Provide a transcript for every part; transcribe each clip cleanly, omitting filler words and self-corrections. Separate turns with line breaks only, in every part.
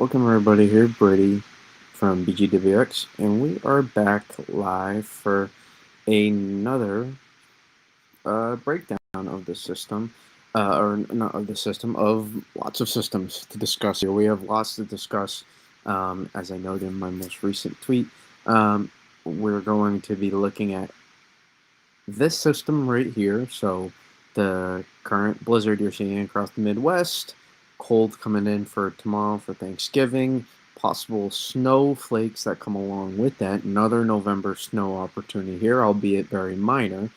Welcome everybody here, Brady from BGWX, and we are back live for another breakdown of the system, or not of the system, of lots of systems to discuss here. We have lots to discuss, as I noted in my most recent tweet. We're going to be looking at this system right here, so the current blizzard you're seeing across the Midwest, cold coming in for tomorrow for Thanksgiving, possible snowflakes that come along with that, another November snow opportunity here, albeit very minor,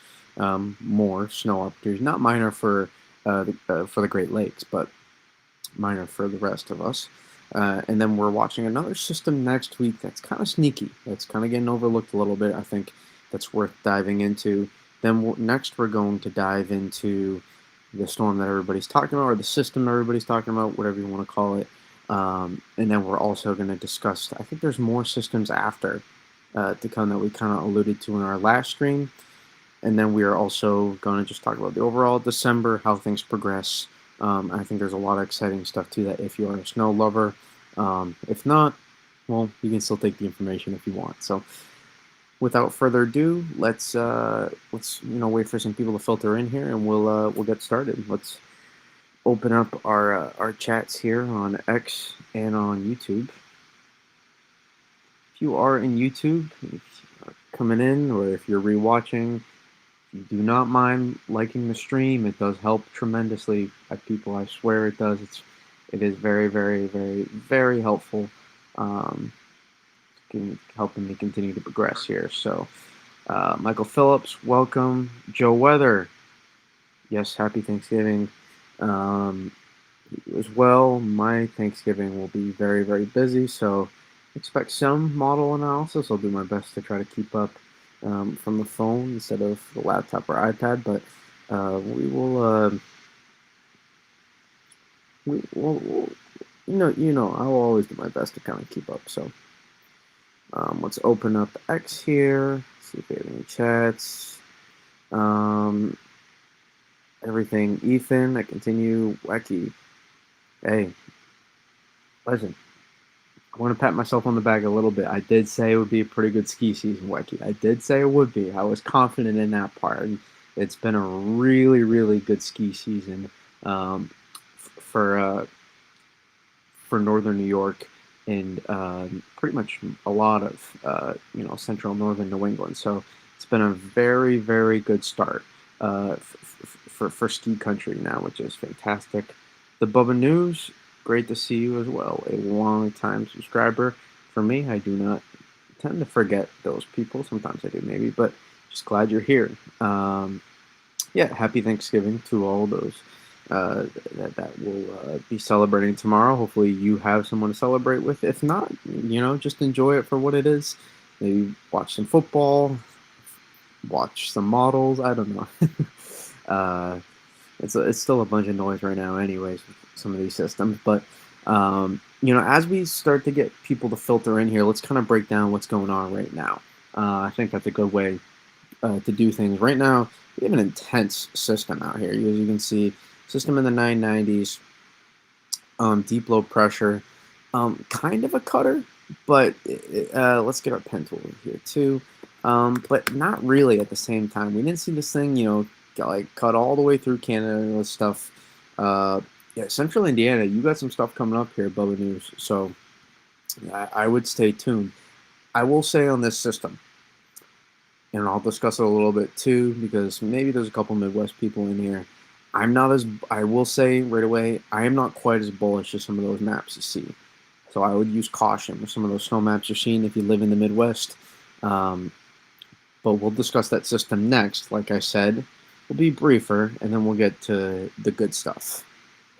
more snow opportunities, not minor for the Great Lakes, but minor for the rest of us. And then we're watching another system next week that's kind of sneaky. That's kind of getting overlooked a little bit. I think that's worth diving into. Then next we're going to dive into the storm that everybody's talking about, or the system everybody's talking about, whatever you want to call it. And then we're also going to discuss, I think there's more systems after to come that we kind of alluded to in our last stream. And then we are also going to just talk about the overall December, how things progress. I think there's a lot of exciting stuff too that if you are a snow lover, if not, well, you can still take the information if you want. So without further ado, let's wait for some people to filter in here, and we'll get started. Let's open up our chats here on X and on YouTube. If you are in YouTube, if you're coming in, or if you're rewatching, do not mind liking the stream. It does help tremendously at people. I swear it does. It is very, very, very, very helpful. Helping me continue to progress here. So, Michael Phillips, welcome. Joe Weather, yes, happy Thanksgiving. As well, my Thanksgiving will be very, very busy. So, expect some model analysis. I'll do my best to try to keep up from the phone instead of the laptop or iPad, but we will. I will always do my best to kind of keep up. So let's open up X here. See if we have any chats. Everything. Ethan, I continue. Wacky. Hey, listen. I want to pat myself on the back a little bit. I did say it would be a pretty good ski season, Wacky. I did say it would be. I was confident in that part. And it's been a really, really good ski season for northern New York and pretty much a lot of central northern New England. So it's been a very, very good start for ski country now, which is fantastic. The Bubba News, great to see you as well. A long-time subscriber. For me, I do not tend to forget those people. Sometimes I do, maybe, but just glad you're here. Happy Thanksgiving to all those that will be celebrating tomorrow. Hopefully, you have someone to celebrate with. If not, just enjoy it for what it is. Maybe watch some football, watch some models. I don't know. It's still a bunch of noise right now, anyways, with some of these systems. But as we start to get people to filter in here, let's kind of break down what's going on right now. I think that's a good way to do things. Right now, we have an intense system out here. As you can see, system in the 990s, deep low pressure, kind of a cutter, but let's get our pen tool in here too. But not really at the same time. We didn't see this thing, cut all the way through Canada and this stuff. Central Indiana, you got some stuff coming up here, Bubba News. So I would stay tuned. I will say on this system, and I'll discuss it a little bit too, because maybe there's a couple Midwest people in here. I will say right away, I am not quite as bullish as some of those maps you see. So I would use caution with some of those snow maps you're seeing if you live in the Midwest. But we'll discuss that system next. Like I said, we'll be briefer, and then we'll get to the good stuff.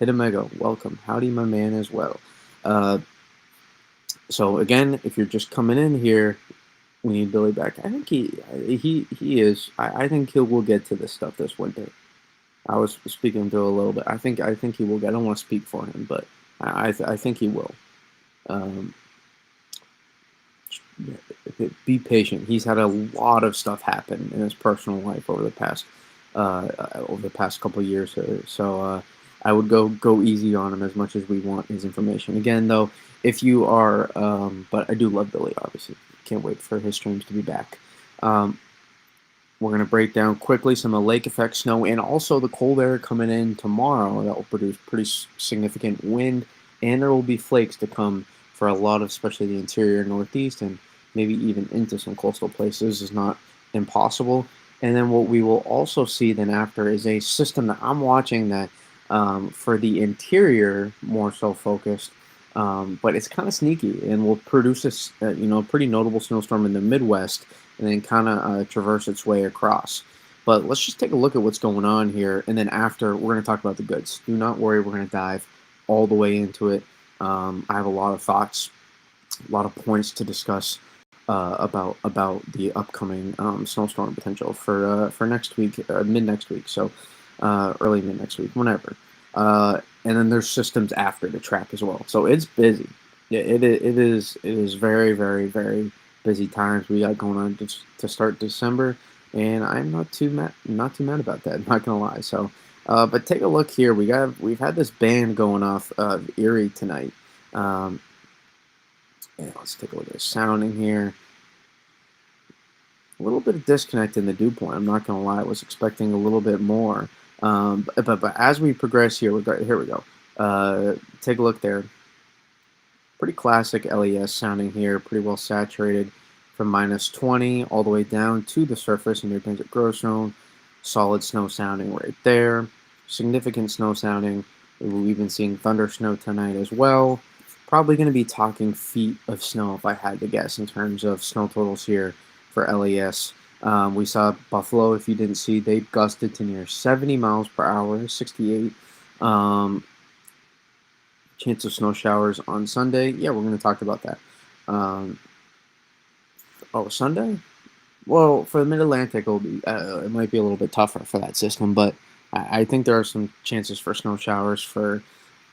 Hitamego, welcome. Howdy, my man, as well. So again, if you're just coming in here, we need Billy back. I think he is. I think he will get to this stuff this winter. I was speaking to a little bit. I think he will. I don't want to speak for him, but I think he will. Be patient. He's had a lot of stuff happen in his personal life over the past couple of years. So I would go easy on him as much as we want his information. Again, though, if you are, but I do love Billy. Obviously, can't wait for his streams to be back. Um, we're going to break down quickly some of the lake effect snow and also the cold air coming in tomorrow that will produce pretty significant wind, and there will be flakes to come for a lot of, especially the interior northeast and maybe even into some coastal places is not impossible. And then what we will also see then after is a system that I'm watching that for the interior more so focused, but it's kind of sneaky and will produce this pretty notable snowstorm in the Midwest and then kind of traverse its way across. But let's just take a look at what's going on here, and then after we're going to talk about the goods. Do not worry, we're going to dive all the way into it. I have a lot of thoughts, a lot of points to discuss about the upcoming snowstorm potential for next week, mid next week, so early mid next week, whenever. And then there's systems after to track as well. So it's busy. Yeah, it is very very busy times we got going on to start December, and I'm not too mad about that. I'm not gonna lie. So, but take a look here. We've had this band going off Erie tonight. Um, yeah, let's take a look at the sounding here. A little bit of disconnect in the dew point. I'm not gonna lie. I was expecting a little bit more. But as we progress here, here we go. Take a look there. Pretty classic LES sounding here, pretty well saturated from -20 all the way down to the surface in your Desert Growth Zone. Solid snow sounding right there. Significant snow sounding. We've been seeing thunder snow tonight as well. Probably going to be talking feet of snow if I had to guess in terms of snow totals here for LES. We saw Buffalo, if you didn't see, they gusted to near 70 miles per hour, 68. Chance of snow showers on Sunday. Yeah, we're going to talk about that. Um, Sunday? Well, for the Mid-Atlantic, it might be a little bit tougher for that system, but I think there are some chances for snow showers for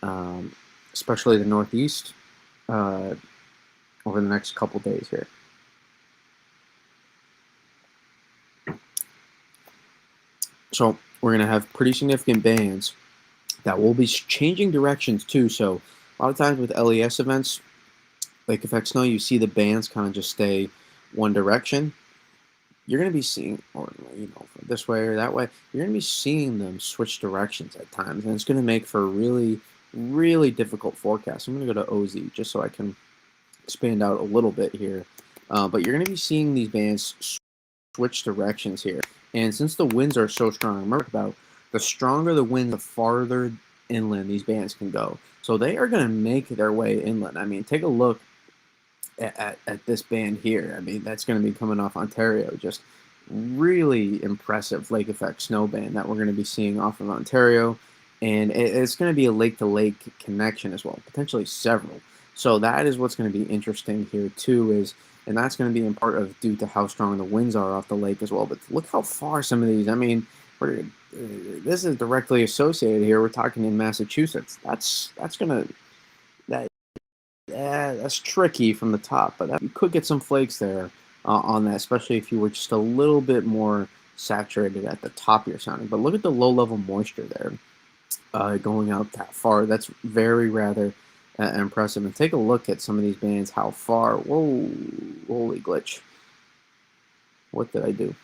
um, especially the Northeast uh, over the next couple days here. So we're going to have pretty significant bands that will be changing directions too. So a lot of times with LES events, lake effect snow, you see the bands kind of just stay one direction. You're going to be seeing, or this way or that way, you're going to be seeing them switch directions at times, and it's going to make for a really, really difficult forecast. I'm going to go to OZ just so I can expand out a little bit here. But you're going to be seeing these bands switch directions here. And since the winds are so strong, remember about the stronger the wind, the farther inland these bands can go. So they are going to make their way inland. I mean, take a look at this band here. I mean, that's going to be coming off Ontario. Just really impressive lake effect snow band that we're going to be seeing off of Ontario. And it's going to be a lake to lake connection as well, potentially several. So that is what's going to be interesting here too and that's going to be in part of due to how strong the winds are off the lake as well. But look how far some of these, I mean, this is directly associated here. We're talking in Massachusetts. That's going to, that yeah, that's tricky from the top, but you could get some flakes there on that, especially if you were just a little bit more saturated at the top of your sounding. But look at the low level moisture there going out that far. That's very rather impressive. And take a look at some of these bands, how far. Whoa, holy glitch. What did I do?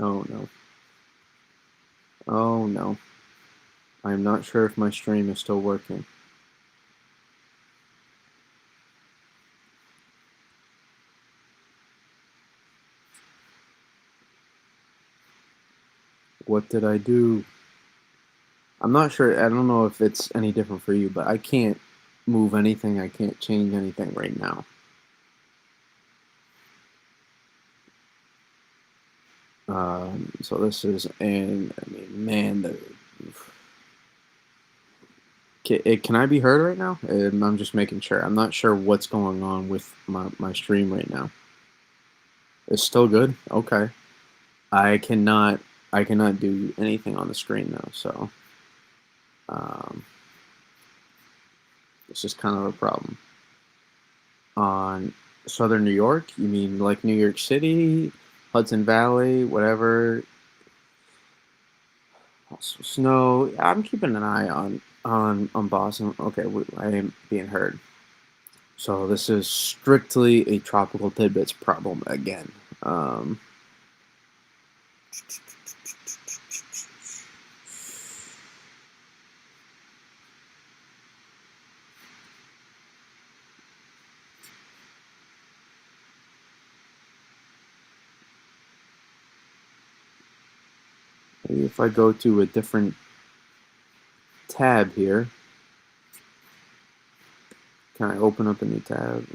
Oh no. Oh no. I'm not sure if my stream is still working. What did I do? I'm not sure. I don't know if it's any different for you, but I can't move anything. I can't change anything right now. So this is, and I mean, man, can I be heard right now? I'm just making sure. I'm not sure what's going on with my stream right now. It's still good? Okay. I cannot I cannot do anything on the screen though, so um, this is kind of a problem. On Southern New York, you mean like New York City? Hudson Valley, whatever. Snow. I'm keeping an eye on Boston. Okay, I am being heard. So this is strictly a tropical tidbits problem again. Um, Maybe if I go to a different tab here, can I open up a new tab?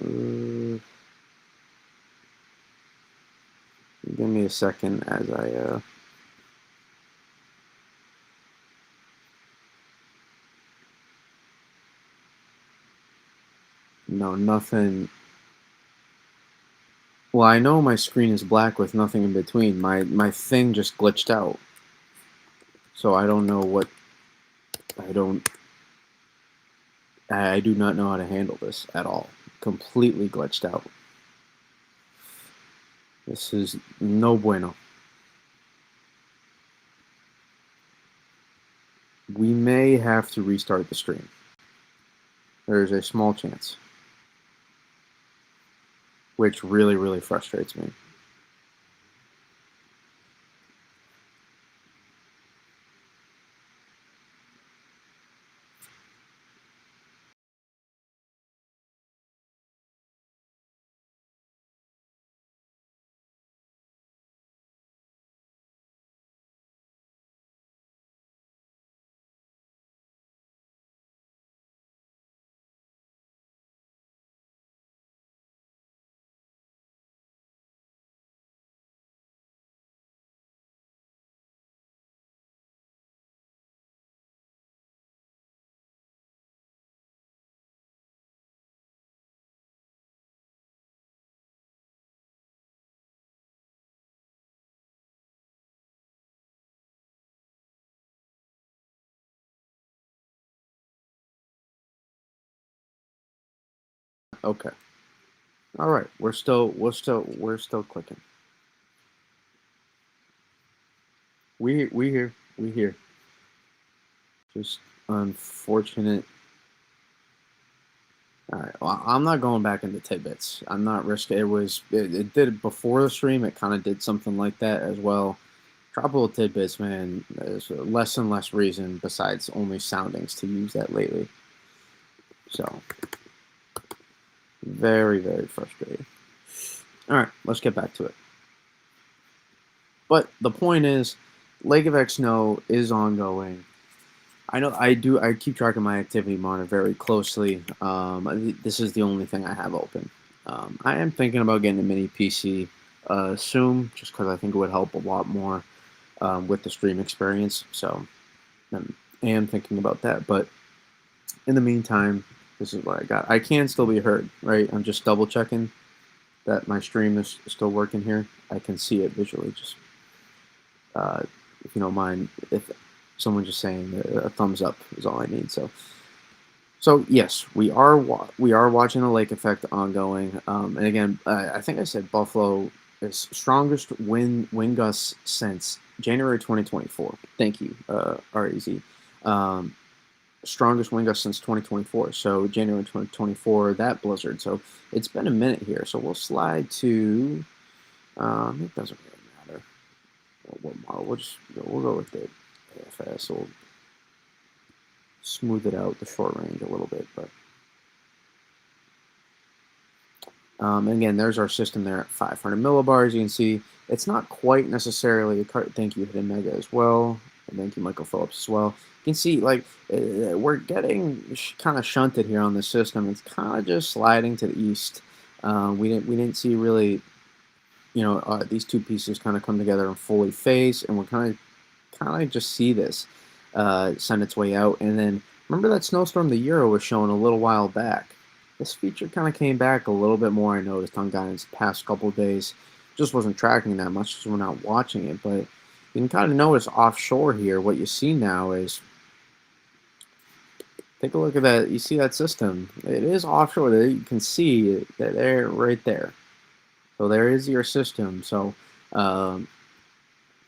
Give me a second as I. No, nothing. Well, I know my screen is black with nothing in between. My thing just glitched out. So I don't know what I don't I do not know how to handle this at all. Completely glitched out. This is no bueno. We may have to restart the stream. There's a small chance, which really, really frustrates me. Okay. All right. We're still clicking. We here. Just unfortunate. All right. Well, I'm not going back into tidbits. I'm not risking. It did it before the stream. It kind of did something like that as well. Tropical tidbits, man. There's less and less reason besides only soundings to use that lately. So very, very frustrating. All right, let's get back to it. But the point is, Lake of X Snow is ongoing. I know I do. I keep track of my activity monitor very closely. This is the only thing I have open. I am thinking about getting a mini PC soon, just because I think it would help a lot more with the stream experience. So I am thinking about that. But in the meantime, this is what I got. I can still be heard, right? I'm just double checking that my stream is still working here. I can see it visually. Just if you don't mind, if someone just saying a thumbs up is all I need. So yes, we are watching the lake effect ongoing. And again, I think I said Buffalo is strongest wind gusts since January 2024. Thank you, REZ. Um, Strongest wind gusts since 2024. So January 2024, that blizzard. So it's been a minute here. So we'll slide to. It doesn't really matter what model. We'll go with the AFS. We'll smooth it out the short range a little bit, but again, there's our system there at 500 millibars. You can see it's not quite necessarily a cart. Thank you, Hidden Mega, as well. And thank you, Michael Phillips, as well. You can see, like, we're getting kind of shunted here on the system. It's kind of just sliding to the east. We didn't see really, these two pieces kind of come together and fully phase, and we're kind of just see this send its way out. And then remember that snowstorm the Euro was showing a little while back. This feature kind of came back a little bit more. I noticed on guidance the past couple of days. Just wasn't tracking that much because we're not watching it. But you can kind of notice offshore here. What you see now is, take a look at that. You see that system? It is offshore. There you can see that there, right there. So there is your system. So Um,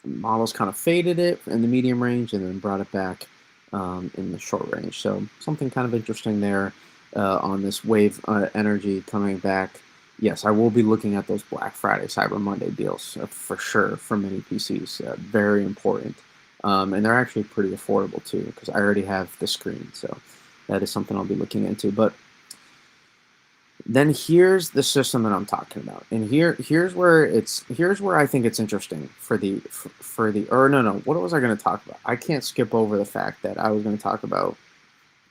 Models kind of faded it in the medium range and then brought it back in the short range. So something kind of interesting there on this wave energy coming back. Yes, I will be looking at those Black Friday, Cyber Monday deals for sure for many PCs. Very important. And they're actually pretty affordable too because I already have the screen. So that is something I'll be looking into. But then here's the system that I'm talking about, and here's where I think it's interesting for the or no, what was I going to talk about? I can't skip over the fact that I was going to talk about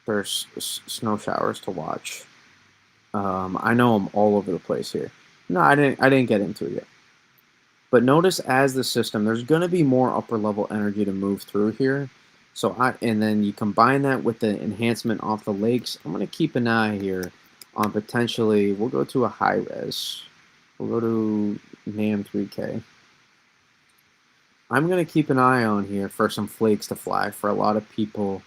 there's snow showers to watch. I know I'm all over the place here. No, I didn't get into it yet. But notice as the system, there's going to be more upper level energy to move through here. And then you combine that with the enhancement off the lakes. I'm going to keep an eye here on potentially, we'll go to a high res. We'll go to NAM 3K. I'm going to keep an eye on here for some flakes to fly for a lot of people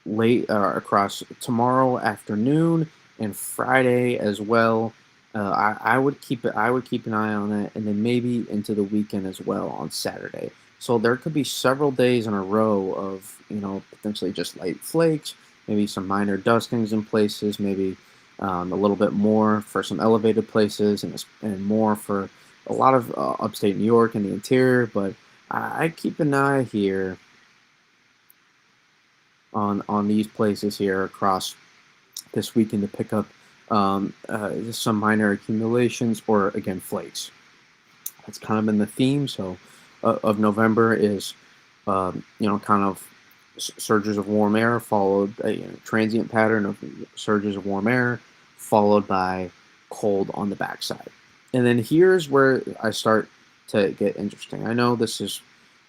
late across tomorrow afternoon and Friday as well. I would keep an eye on that, and then maybe into the weekend as well on Saturday. So there could be several days in a row of potentially just light flakes, maybe some minor dustings in places, maybe a little bit more for some elevated places, and more for a lot of upstate New York and the interior. But I keep an eye here on these places here across this weekend to pick up some minor accumulations or again flakes. That's kind of been the theme. So of November is kind of surges of warm air followed transient pattern of surges of warm air followed by cold on the backside. And then here's where I start to get interesting. I know this is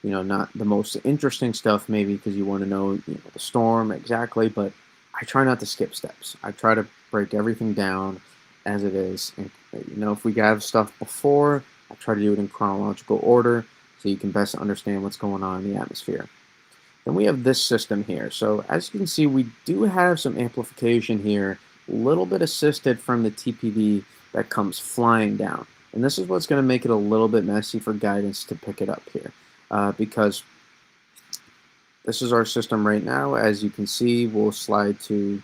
not the most interesting stuff maybe because you want to know the storm exactly, but I try not to skip steps. I try to break everything down as it is. And if we have stuff before, I try to do it in chronological order so you can best understand what's going on in the atmosphere. Then we have this system here. So as you can see, we do have some amplification here, a little bit assisted from the TPV that comes flying down. And this is what's going to make it a little bit messy for guidance to pick it up here. Because this is our system right now. As you can see, we'll slide to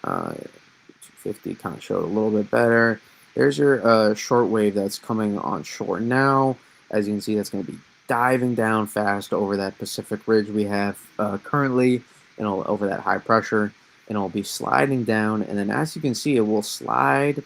250, kind of show it a little bit better. There's your short wave that's coming on shore now. As you can see, that's going to be diving down fast over that Pacific Ridge we have currently, and over that high pressure, and it'll be sliding down. And then as you can see, it will slide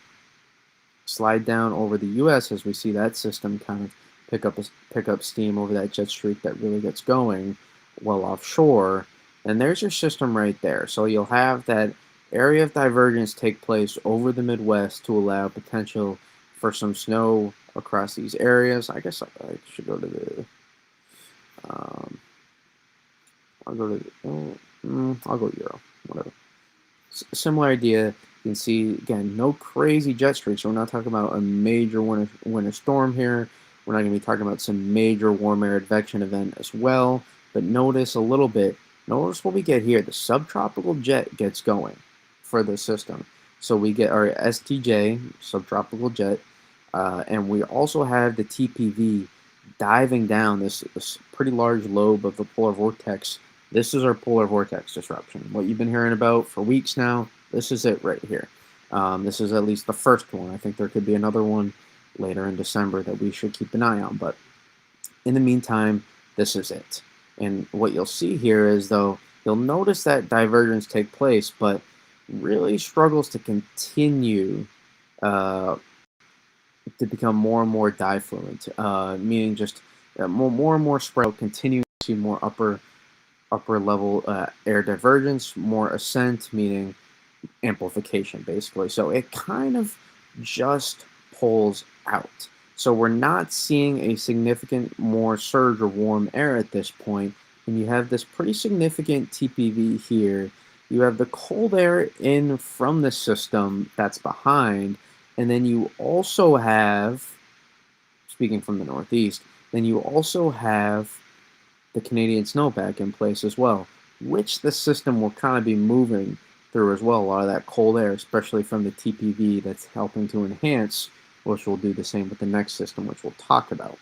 down over the U.S. as we see that system kind of pick up steam over that jet streak that really gets going well offshore. And there's your system right there. So you'll have that area of divergence take place over the Midwest to allow potential for some snow across these areas. I guess I should go to the I'll go to I'll go Euro, whatever. Similar idea. You can see again, no crazy jet streaks. So we're not talking about a major winter storm here. We're not going to be talking about some major warm air advection event as well. But notice a little bit. Notice what we get here. The subtropical jet gets going for the system. So we get our STJ, subtropical jet, and we also have the TPV diving down this pretty large lobe of the polar vortex. This is our polar vortex disruption. What you've been hearing about for weeks now, this is it right here. This is at least the first one. I think there could be another one later in December that we should keep an eye on. But in the meantime, this is it. And what you'll see here is, though, you'll notice that divergence take place, but really struggles to continue to become more and more diffluent, meaning just more and more spread, continuing to see more upper level air divergence, more ascent, meaning amplification, basically. So it kind of just pulls out. So we're not seeing a significant more surge or warm air at this point, and you have this pretty significant TPV here. You have the cold air in from the system that's behind, and then you also have, speaking from the Northeast, then you also have the Canadian snowpack in place as well, which the system will kind of be moving through as well. A lot of that cold air, especially from the TPV, that's helping to enhance which will do the same with the next system, which we'll talk about.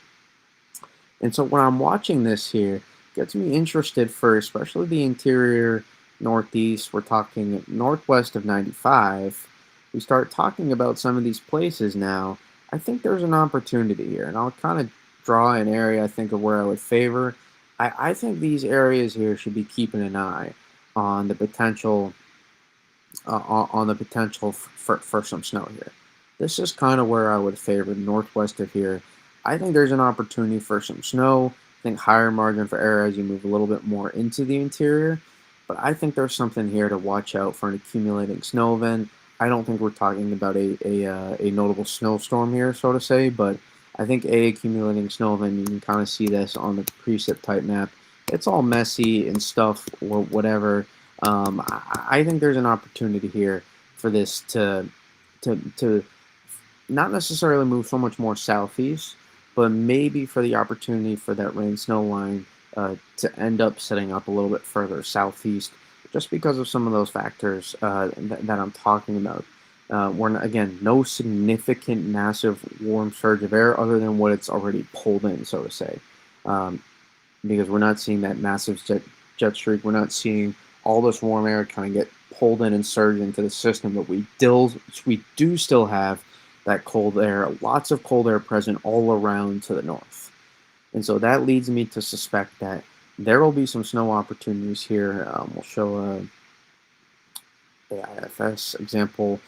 And so when I'm watching this here, it gets me interested for especially the interior northeast. We're talking northwest of 95. We start talking about some of these places now. I think there's an opportunity here, and I'll kind of draw an area I think of where I would favor. I think these areas here should be keeping an eye on the potential on the potential for some snow here. This is kind of where I would favor northwest of here. I think there's an opportunity for some snow. I think higher margin for error as you move a little bit more into the interior. But I think there's something here to watch out for an accumulating snow event. I don't think we're talking about a notable snowstorm here, so to say, but I think a accumulating snow event, you can kind of see this on the precip type map. It's all messy and stuff or whatever. I think there's an opportunity here for this to not necessarily move so much more southeast, but maybe for the opportunity for that rain snow line to end up setting up a little bit further southeast, just because of some of those factors that I'm talking about. Again, no significant massive warm surge of air other than what it's already pulled in, so to say. Um, because we're not seeing that massive jet streak. We're not seeing all this warm air kind of get pulled in and surge into the system, but we do still have that cold air, lots of cold air present all around to the north. And so that leads me to suspect that there will be some snow opportunities here. We'll show a IFS example.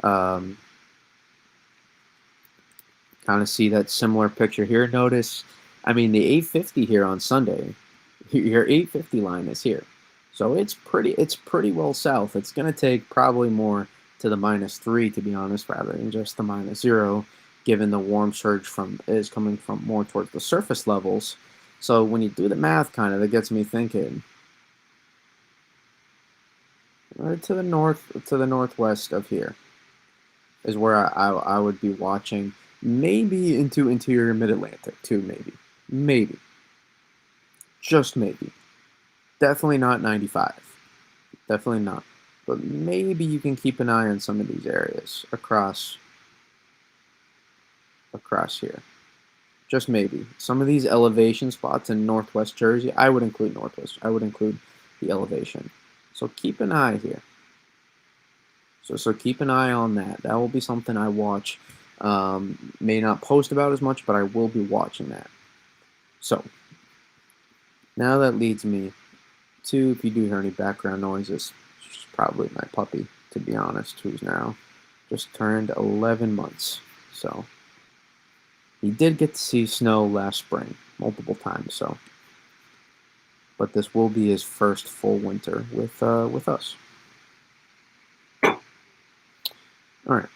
Um, kind of see that similar picture here. Notice, I mean, the 850 here on Sunday, your 850 line is here. So it's pretty well south. It's going to take probably more to the -3, to be honest, rather than just the -0, given the warm surge is coming from more towards the surface levels. So when you do the math, kind of, it gets me thinking. Right to the northwest of here is where I would be watching. Maybe into interior mid-Atlantic too, maybe, just maybe. Definitely not 95. Definitely not. But maybe you can keep an eye on some of these areas across here. Just maybe. Some of these elevation spots in northwest Jersey, I would include northwest. I would include the elevation. So keep an eye here. So keep an eye on that. That will be something I watch. May not post about as much, but I will be watching that. So now that leads me to, if you do hear any background noises, it's probably my puppy, to be honest, who's now just turned 11 months. So he did get to see snow last spring multiple times. So, but this will be his first full winter with us. All right.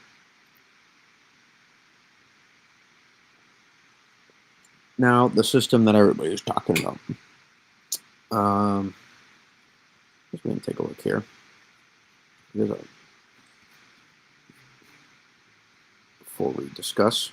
Now the system that everybody is talking about. Let's go and take a look here. Before we discuss.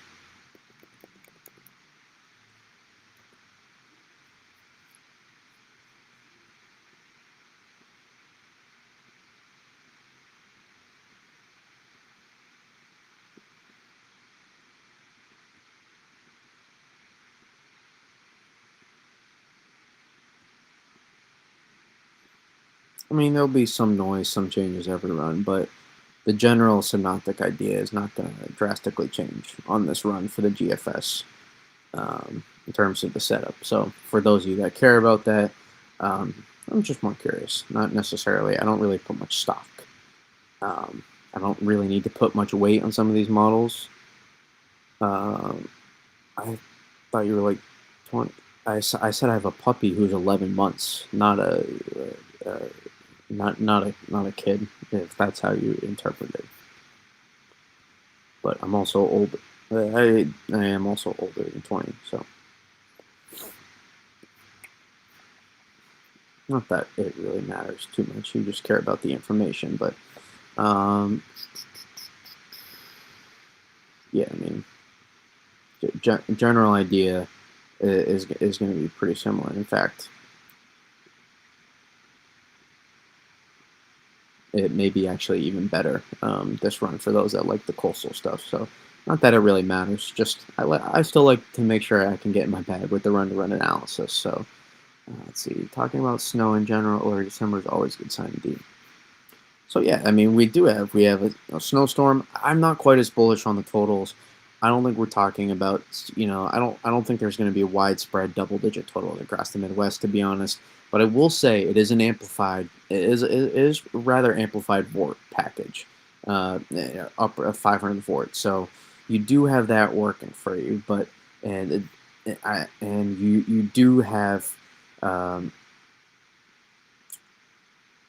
I mean, there'll be some noise, some changes every run, but the general synoptic idea is not going to drastically change on this run for the GFS in terms of the setup. So for those of you that care about that, I'm just more curious. Not necessarily. I don't really put much stock. I don't really need to put much weight on some of these models. I thought you were like 20. I said I have a puppy who's 11 months, not a not a kid, if that's how you interpret it. But I'm also old. I am also older than 20, so not that it really matters too much. You just care about the information, but yeah, I mean, general idea is going to be pretty similar. In fact, it may be actually even better this run for those that like the coastal stuff. So Not that it really matters. Just I still like to make sure I can get in my bag with the run-to-run analysis. So let's see. Talking about snow in general, early December is always a good sign indeed. So yeah, I mean, we have a snowstorm. I'm not quite as bullish on the totals. I don't think we're talking about I don't think there's going to be a widespread double-digit total across the Midwest, to be honest. But I will say it is an amplified. It is rather amplified Vort package, up 500 Vort. So you do have that working for you, but and you do have. Um,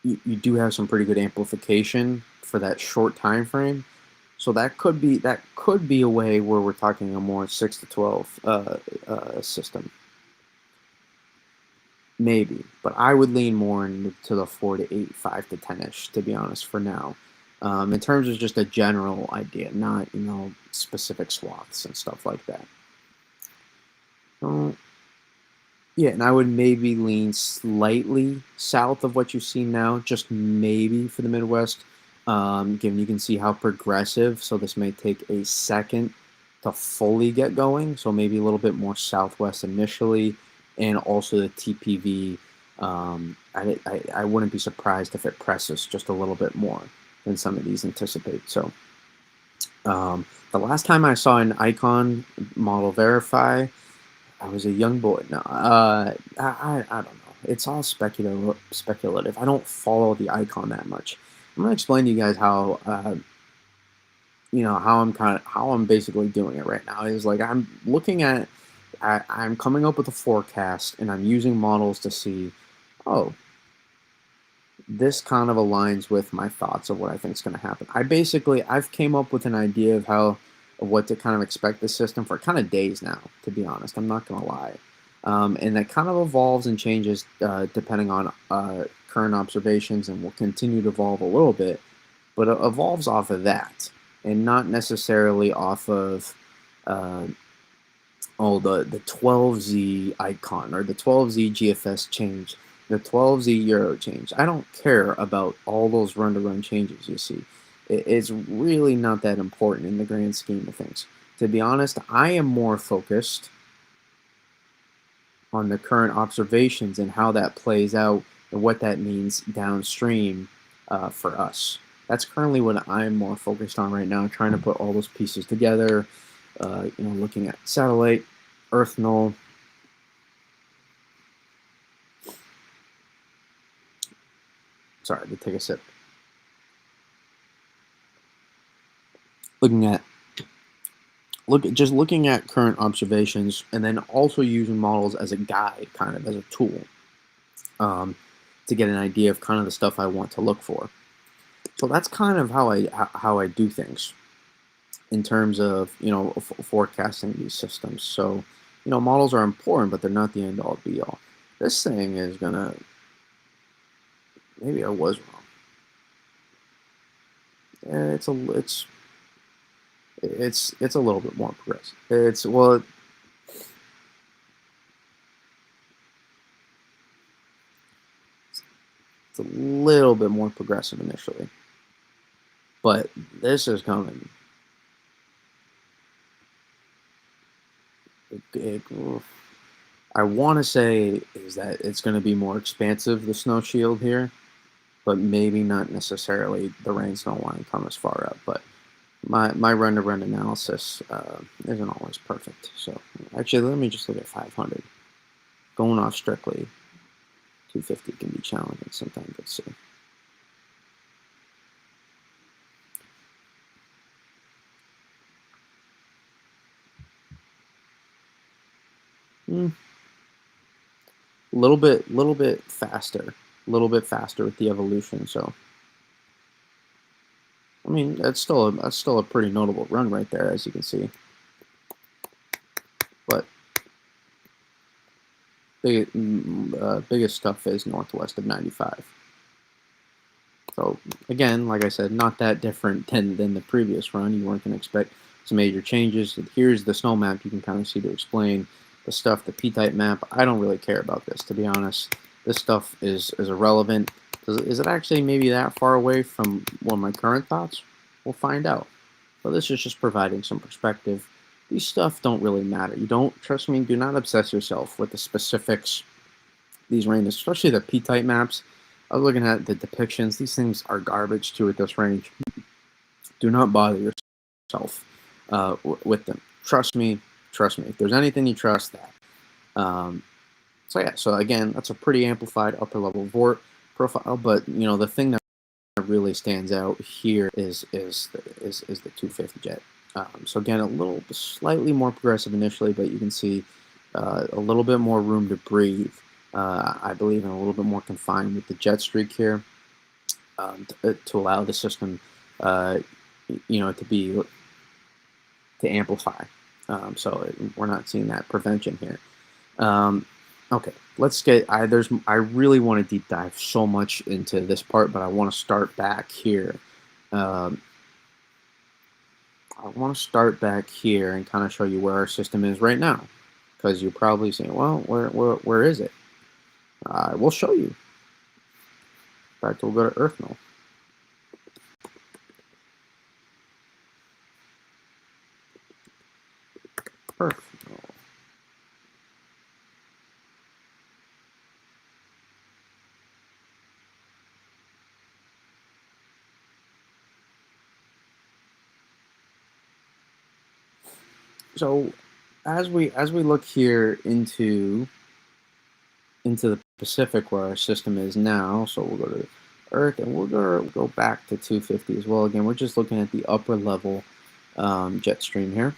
you do have some pretty good amplification for that short time frame. So that could be a way where we're talking a more 6 to 12 system, maybe. But I would lean more into the 4 to 8, 5 to 10ish, to be honest, for now. In terms of just a general idea, not specific swaths and stuff like that. So, yeah, and I would maybe lean slightly south of what you see now, just maybe for the Midwest, given you can see how progressive. So this may take a second to fully get going. So maybe a little bit more southwest initially, and also the TPV. I wouldn't be surprised if it presses just a little bit more than some of these anticipate. So the last time I saw an icon model verify, I was a young boy. No, I don't know. It's all speculative. I don't follow the icon that much. I'm gonna explain to you guys how how I'm basically doing it right now. Is like I'm looking at I'm coming up with a forecast and I'm using models to see, oh, this kind of aligns with my thoughts of what I think is going to happen. I've came up with an idea of what to kind of expect the system for kind of days now. To be honest, I'm not going to lie, and that kind of evolves and changes depending on current observations, and will continue to evolve a little bit, but it evolves off of that, and not necessarily off of uh, the 12Z icon or the 12Z GFS change, the 12Z Euro change. I don't care about all those run-to-run changes you see. It's really not that important in the grand scheme of things. To be honest, I am more focused on the current observations and how that plays out and what that means downstream for us. That's currently what I'm more focused on right now, trying to put all those pieces together. Looking at satellite, Earth null. Sorry, to take a sip. Looking at looking at current observations, and then also using models as a guide, kind of as a tool, um, to get an idea of kind of the stuff I want to look for. So that's kind of how I do things in terms of forecasting these systems. So models are important, but they're not the end all be all. This thing is gonna maybe I was wrong. It's a little bit more progressive. It's a little bit more progressive initially, but this is coming. It, I want to say is that it's going to be more expansive, the snow shield here, but maybe not necessarily the rain snow line come as far up. But my run-to-run analysis isn't always perfect. So actually, let me just look at 500. Going off strictly 250 can be challenging sometimes. Let's see. A little bit faster with the evolution. So I mean, that's still a pretty notable run right there, as you can see. But biggest stuff is northwest of 95. So again, like I said, not that different than the previous run. You weren't going to expect some major changes. Here's the snow map you can kind of see to explain the stuff, the P-type map. I don't really care about this, to be honest. This stuff is irrelevant. Is it actually maybe that far away from one of my current thoughts? We'll find out. But this is just providing some perspective. These stuff don't really matter. You don't, trust me, do not obsess yourself with the specifics. These ranges, especially the P-type maps. I was looking at the depictions. These things are garbage too at this range. Do not bother yourself with them. Trust me. Trust me. If there's anything you trust, that. Um, so yeah. So again, that's a pretty amplified upper level Vort profile. But the thing that really stands out here is the 250 jet. So again, a little slightly more progressive initially, but you can see a little bit more room to breathe. I believe, and a little bit more confined with the jet streak here, to allow the system, to amplify. So we're not seeing that prevention here. Okay, let's get. I really want to deep dive so much into this part, but I want to start back here. Um, I want to start back here and kind of show you where our system is right now, because you're probably saying, "Well, where is it?" We'll show you. In fact, we'll go to Earth now. Earth. So as we look here into the Pacific where our system is now, so we'll go to Earth and we'll go back to 250 as well. Again, we're just looking at the upper level jet stream here.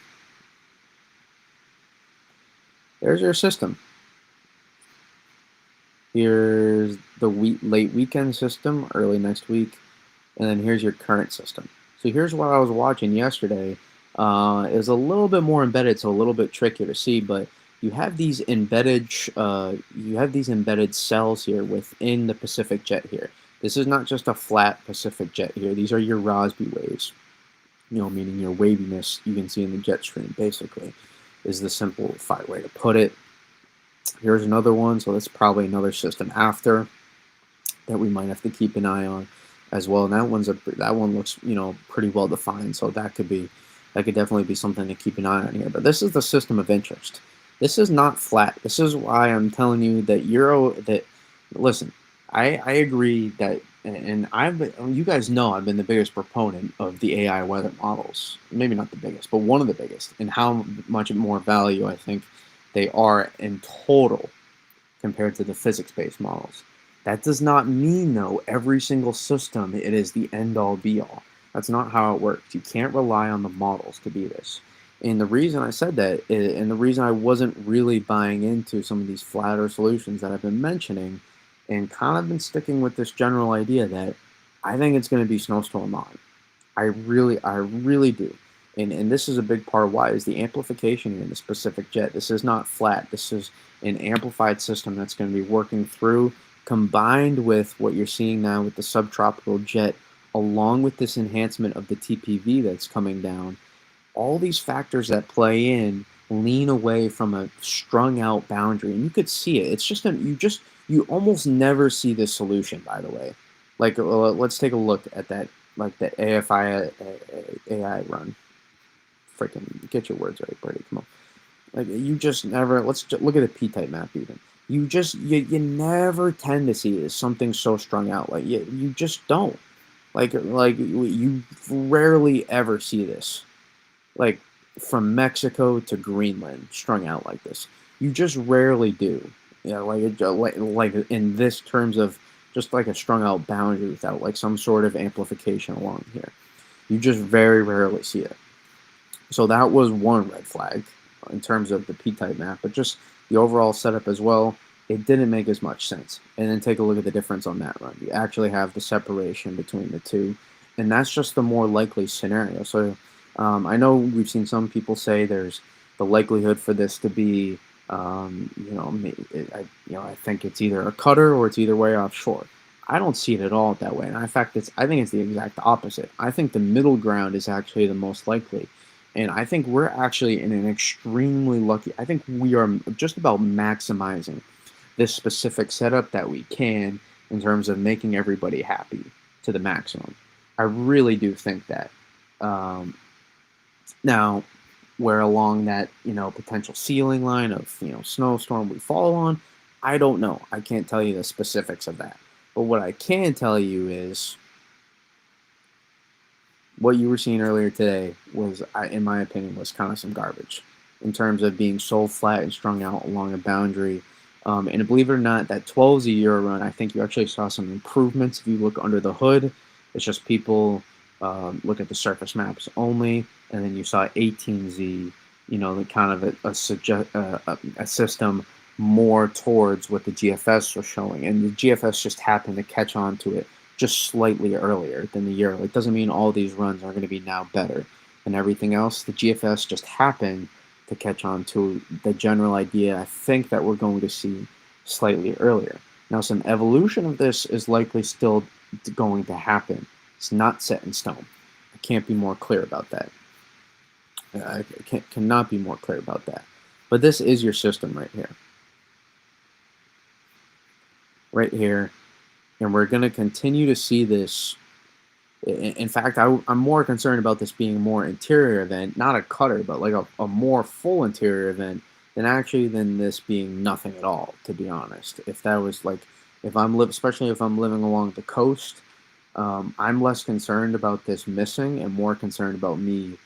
There's your system. Here's the late weekend system, early next week, and then here's your current system. So here's what I was watching yesterday. It was a little bit more embedded, so a little bit trickier to see, but you have these embedded cells here within the Pacific jet here. This is not just a flat Pacific jet here. These are your Rossby waves, meaning your waviness you can see in the jet stream, basically, is the simplified way to put it. Here's another one, so that's probably another system after that we might have to keep an eye on as well. And that one looks pretty well defined, so that could definitely be something to keep an eye on here. But this is the system of interest. This is not flat. This is why I'm telling you that listen, I agree that, and you guys know I've been the biggest proponent of the AI weather models. Maybe not the biggest, but one of the biggest, and how much more value I think they are in total compared to the physics-based models. That does not mean, though, every single system it is the end-all be-all. That's not how it works. You can't rely on the models to be this. And the reason I said that, and the reason I wasn't really buying into some of these flatter solutions that I've been mentioning, and kind of been sticking with this general idea that I think it's going to be snowstorm on. I really do. And this is a big part of why is the amplification in the specific jet. This is not flat. This is an amplified system that's going to be working through, combined with what you're seeing now with the subtropical jet, along with this enhancement of the TPV that's coming down. All these factors that play in lean away from a strung out boundary, and you could see it. It's just you almost never see this solution. By the way, like let's take a look at that, like the AFI AI run. Freaking get your words right, Brady. Come on. Like you just never. Let's just look at the P-type map even. You never tend to see this, something so strung out. Like you just don't. Like you rarely ever see this. Like from Mexico to Greenland, strung out like this. You just rarely do. Like in this terms of just like a strung out boundary without like some sort of amplification along here. You just very rarely see it. So that was one red flag in terms of the P-type map, but just the overall setup as well, it didn't make as much sense. And then take a look at the difference on that run. You actually have the separation between the two, and that's just the more likely scenario. So I know we've seen some people say there's the likelihood for this to be, I think it's either a cutter or it's either way offshore. I don't see it at all that way. And in fact, I think it's the exact opposite. I think the middle ground is actually the most likely. And I think we're actually in an extremely lucky, I think we are just about maximizing this specific setup that we can in terms of making everybody happy to the maximum. I really do think that. Now, where along that potential ceiling line of snowstorm we fall on, I don't know. I can't tell you the specifics of that. But what I can tell you is what you were seeing earlier today was, in my opinion, was kind of some garbage in terms of being so flat and strung out along a boundary. And believe it or not, that 12 year run, I think you actually saw some improvements if you look under the hood. It's just people look at the surface maps only, and then you saw 18Z, the kind of a system more towards what the GFS was showing. And the GFS just happened to catch on to it just slightly earlier than the Euro. It doesn't mean all these runs are going to be now better than everything else. The GFS just happened to catch on to the general idea I think that we're going to see slightly earlier. Now, some evolution of this is likely still going to happen. It's not set in stone. I can't be more clear about that. I cannot be more clear about that. But this is your system right here. Right here. And we're going to continue to see this. In fact, I'm more concerned about this being a more interior event, not a cutter, but like a more full interior event than this being nothing at all, to be honest. If that was like, especially if I'm living along the coast, I'm less concerned about this missing and more concerned about me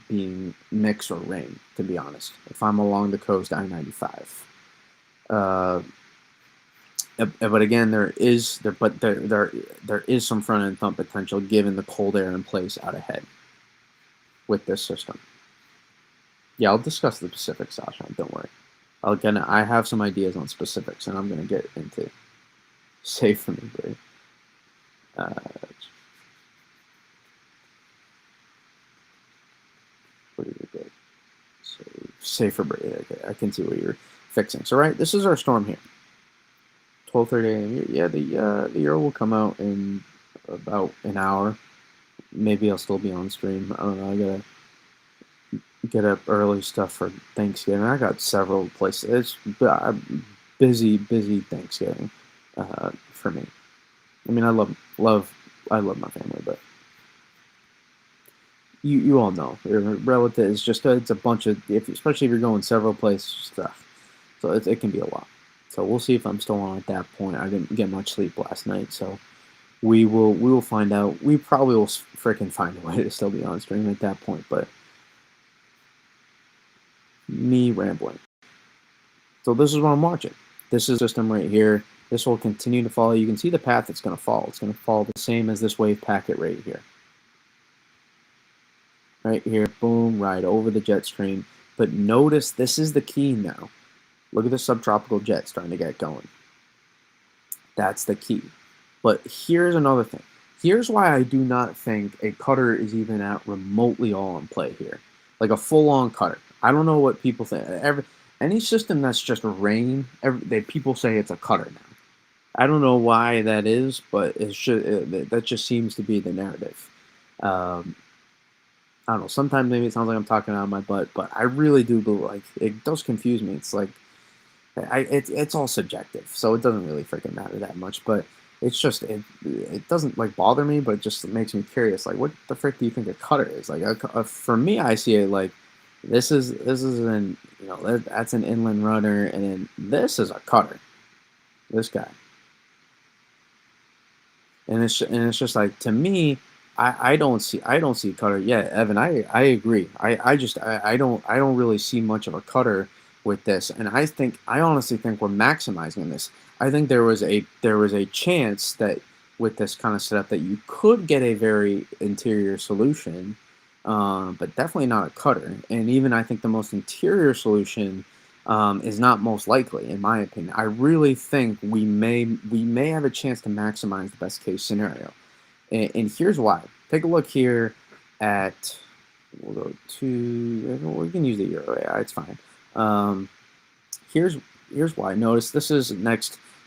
being mix or rain, to be honest. If I'm along the coast, I-95. But again, there is some front end thump potential given the cold air in place out ahead with this system. Yeah, I'll discuss the specifics, Sasha. Don't worry. I have some ideas on specifics, and I'm gonna get into. Save for me, Brady. Pretty good. Save for Brady. Okay, I can see what you're fixing. So right, this is our storm here. 12:30 a.m. Yeah, the Euro will come out in about an hour. Maybe I'll still be on stream. I don't know. I gotta get up early stuff for Thanksgiving. I got several places. It's busy Thanksgiving for me. I mean, I love my family, but you all know your relative is just it's a bunch of especially if you're going several places stuff. So it can be a lot. So we'll see if I'm still on at that point. I didn't get much sleep last night, so we will find out. We probably will freaking find a way to still be on stream at that point, but me rambling. So this is what I'm watching. This is the system right here. This will continue to follow. You can see the path it's going to fall. It's going to follow the same as this wave packet right here. Right here, boom, right over the jet stream. But notice this is the key now. Look at the subtropical jet starting to get going. That's the key. But here's another thing. Here's why I do not think a cutter is even at remotely all in play here. Like a full-on cutter. I don't know what people think. Any system that's just rain, people say it's a cutter now. I don't know why that is, but that just seems to be the narrative. I don't know. Sometimes maybe it sounds like I'm talking out of my butt, but I really do believe, like, it does confuse me. It's like, it's all subjective, so it doesn't really freaking matter that much. But it's just it doesn't like bother me, but it just makes me curious. Like, what the frick do you think a cutter is? Like, for me, I see it like this is an that's an inland runner, and then this is a cutter. This guy, and it's just like to me. I don't see cutter. Yeah, Evan, I agree. I don't really see much of a cutter with this, and I honestly think we're maximizing this. I think there was a chance that with this kind of setup that you could get a very interior solution, but definitely not a cutter. And even I think the most interior solution is not most likely, in my opinion. I really think we may have a chance to maximize the best case scenario. And here's why. Take a look here at, we'll go to, we can use the Euro, yeah, it's fine. Here's why. Notice this is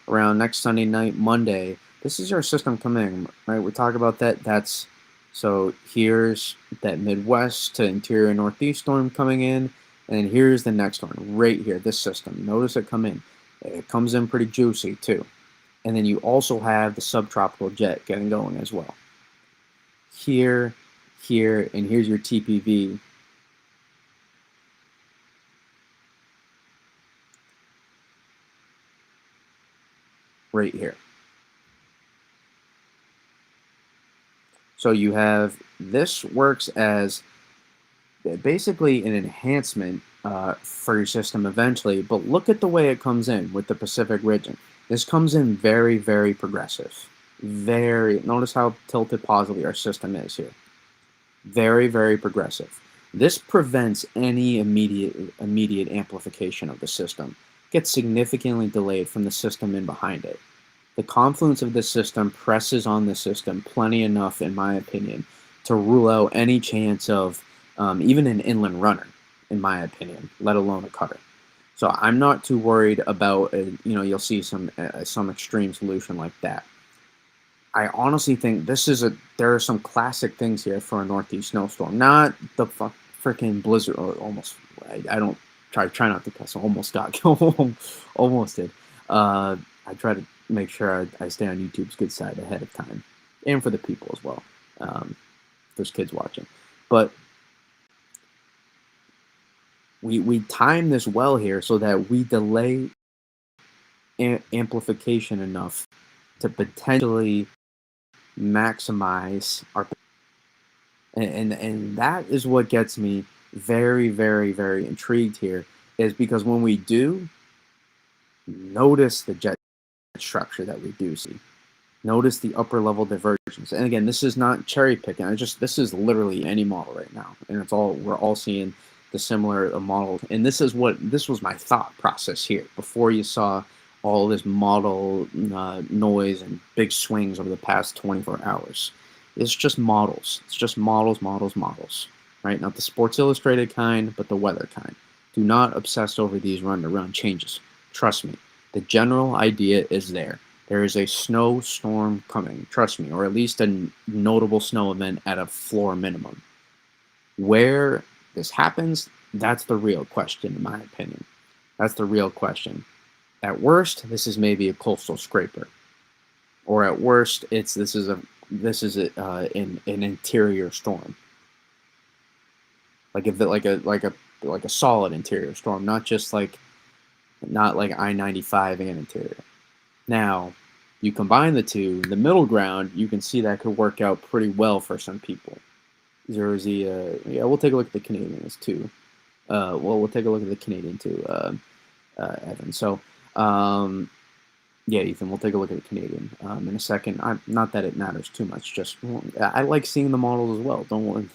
around next Sunday night, Monday. This is our system coming, right? We talk about that. So here's that Midwest to interior Northeast storm coming in, and here's the next one right here, this system. Notice it come in. It comes in pretty juicy too. And then you also have the subtropical jet getting going as well. Here, and here's your TPV right here. So you have this works as basically an enhancement for your system eventually, but look at the way it comes in with the Pacific region. This comes in very, very progressive. Very, notice how tilted positively our system is here. Very, very progressive. This prevents any immediate amplification of the system. Gets significantly delayed from the system in behind it. The confluence of this system presses on the system plenty enough, in my opinion, to rule out any chance of even an inland runner, in my opinion, let alone a cutter. So I'm not too worried about, you'll see some extreme solution like that. I honestly think there are some classic things here for a northeast snowstorm, not the freaking blizzard, or almost. I don't try not to cuss. Almost got killed. Almost did. I try to make sure I stay on YouTube's good side ahead of time, and for the people as well. There's kids watching, but we time this well here so that we delay amplification enough to potentially maximize our, and that is what gets me very, very, very intrigued here, is because when we do notice the jet structure that we do see, notice the upper level divergence. And again, this is not cherry picking. This is literally any model right now, and we're all seeing the similar model. And this was my thought process here before you saw all this model noise and big swings over the past 24 hours. It's just models. It's just models, models, models. Right? Not the Sports Illustrated kind, but the weather kind. Do not obsess over these run-to-run changes. Trust me. The general idea is there. There is a snowstorm coming, trust me, or at least a notable snow event at a floor minimum. Where this happens, that's the real question, in my opinion. That's the real question. At worst, this is maybe a coastal scraper, or at worst, this is an interior storm, like a solid interior storm, not like I-95 and interior. Now, you combine the two, the middle ground, you can see that could work out pretty well for some people. Yeah, we'll take a look at the Canadians too. We'll take a look at the Canadian too, Evan. So, yeah, Ethan, we'll take a look at the Canadian in a second. Not that it matters too much. Just I like seeing the models as well. Don't want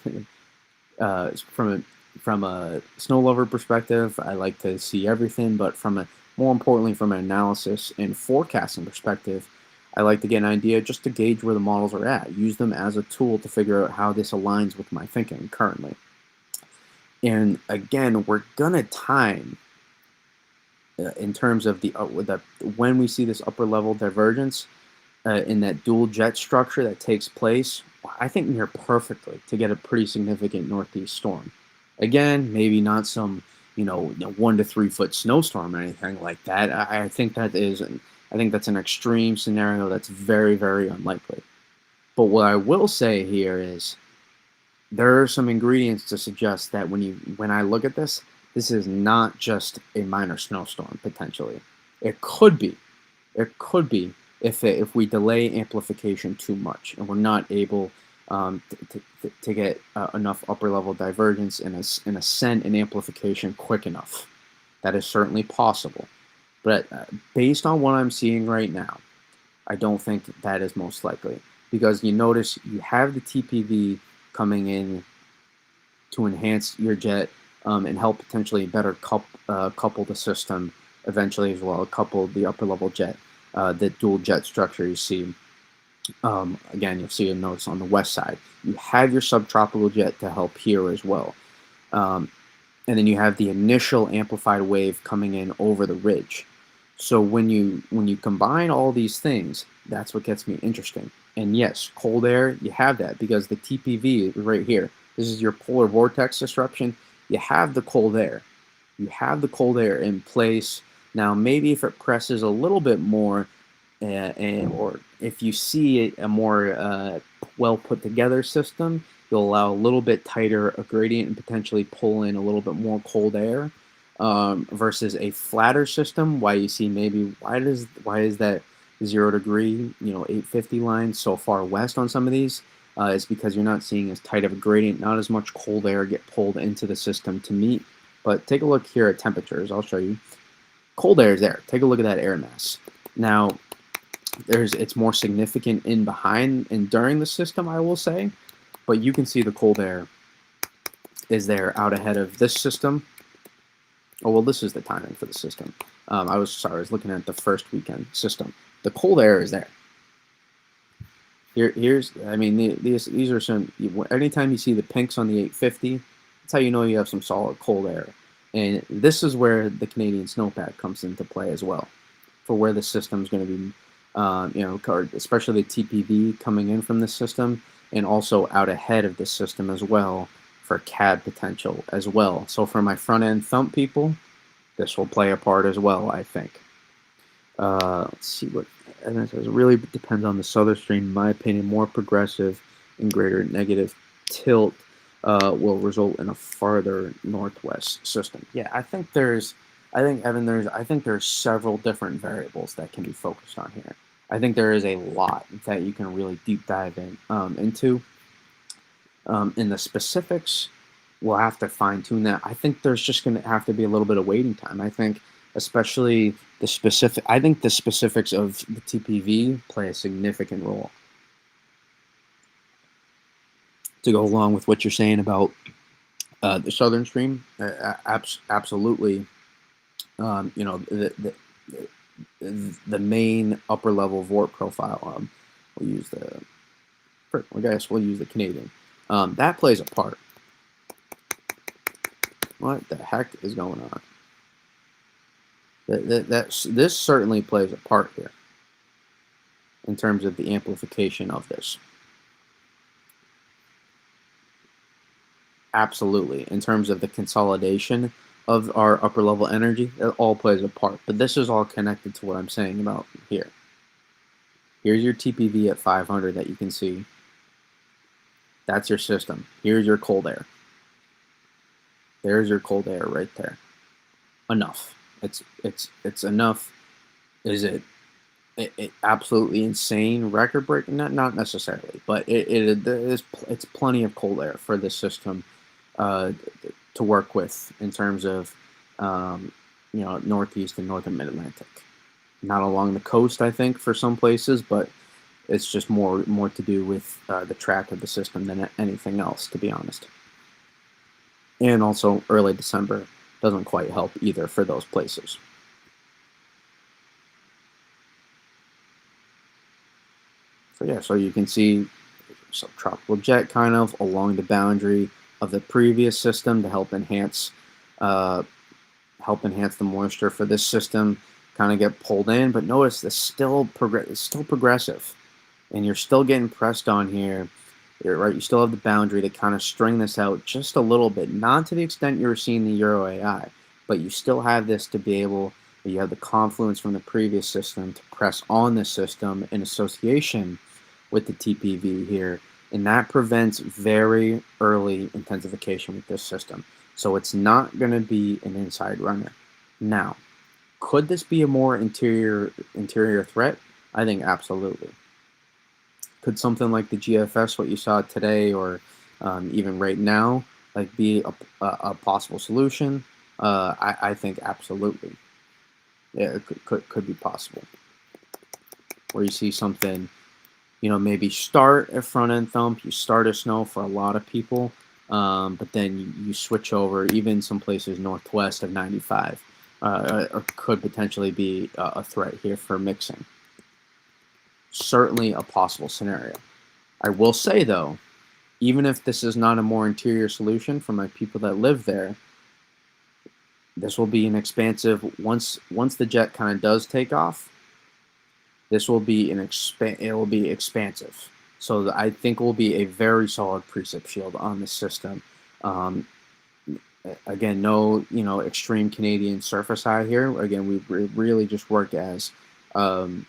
from a snow lover perspective, I like to see everything. But more importantly, from an analysis and forecasting perspective, I like to get an idea just to gauge where the models are at. Use them as a tool to figure out how this aligns with my thinking currently. And again, we're gonna time in terms of when we see this upper level divergence in that dual jet structure that takes place. I think near perfectly to get a pretty significant northeast storm. Again, maybe not some 1 to 3 foot snowstorm or anything like that. I think that's an extreme scenario that's very, very unlikely. But what I will say here is there are some ingredients to suggest that when I look at this is not just a minor snowstorm potentially. It could be. It could be if we delay amplification too much and we're not able to get enough upper level divergence and ascent and amplification quick enough. That is certainly possible. But based on what I'm seeing right now, I don't think that is most likely, because you notice you have the TPV coming in to enhance your jet and help potentially better couple the system eventually as well, couple the upper level jet, the dual jet structure you see. Again, you'll see a notice on the west side. You have your subtropical jet to help here as well. And then you have the initial amplified wave coming in over the ridge. So when you combine all these things, that's what gets me interesting. And yes, cold air, you have that because the TPV is right here. This is your polar vortex disruption. You have the cold air. You have the cold air in place. Now, maybe if it presses a little bit more, or if you see a more well put together system, you'll allow a little bit tighter a gradient and potentially pull in a little bit more cold air versus a flatter system. Why you see maybe why is that 0 degree, 850 line so far west on some of these is because you're not seeing as tight of a gradient, not as much cold air get pulled into the system to meet. But take a look here at temperatures. I'll show you. Cold air is there. Take a look at that air mass. Now, it's more significant in behind and during the system, I will say, but you can see the cold air is there out ahead of this system. Oh, well, this is the timing for the system. I was looking at the first weekend system. The cold air is there. These are some. Anytime you see the pinks on the 850, that's how you know you have some solid cold air. And this is where the Canadian snowpack comes into play as well, for where the system's going to be, especially the TPV coming in from this system, and also out ahead of the system as well for CAD potential as well. So for my front end thump people, this will play a part as well, I think. Let's see what Evan says. It really depends on the southern stream. In my opinion, more progressive and greater negative tilt will result in a farther northwest system. Yeah, I think Evan, I think there's several different variables that can be focused on here. I think there is a lot that you can really deep dive into. In the specifics, we'll have to fine tune that. I think there's just going to have to be a little bit of waiting time. I think especially the specifics of the TPV play a significant role. To go along with what you're saying about the southern stream, absolutely. The main upper level VORT profile. We'll use the Canadian. That plays a part. What the heck is going on? This certainly plays a part here in terms of the amplification of this. Absolutely. In terms of the consolidation of our upper level energy, it all plays a part. But this is all connected to what I'm saying about here. Here's your TPV at 500 that you can see. That's your system. Here's your cold air. There's your cold air right there. Enough. It's enough. Is it absolutely insane record breaking? Not necessarily, but it's plenty of cold air for this system to work with in terms of northeast and northern mid-Atlantic. Not along the coast, I think, for some places, but it's just more to do with the track of the system than anything else, to be honest. And also early December doesn't quite help either for those places. So yeah, so you can see subtropical jet kind of along the boundary of the previous system to help enhance the moisture for this system kind of get pulled in. But notice it's still progressive, and you're still getting pressed on here. Right, you still have the boundary to kind of string this out just a little bit, not to the extent you're seeing the Euro AI, but you still have this to be able. You have the confluence from the previous system to press on the system in association with the TPV here, and that prevents very early intensification with this system. So it's not going to be an inside runner. Now, could this be a more interior threat? I think absolutely. Could something like the GFS, what you saw today, or even right now, like be a possible solution? I think absolutely. Yeah, it could be possible. Where you see something, maybe start a front end thump, you start a snow for a lot of people, but then you switch over, even some places northwest of 95, or could potentially be a threat here for mixing. Certainly a possible scenario. I will say though, even if this is not a more interior solution for my people that live there, this will be an expansive, once the jet kind of does take off, this will be it will be expansive. So I think it will be a very solid precip shield on the system. Again, no extreme Canadian surface high here. Again, we really just work as the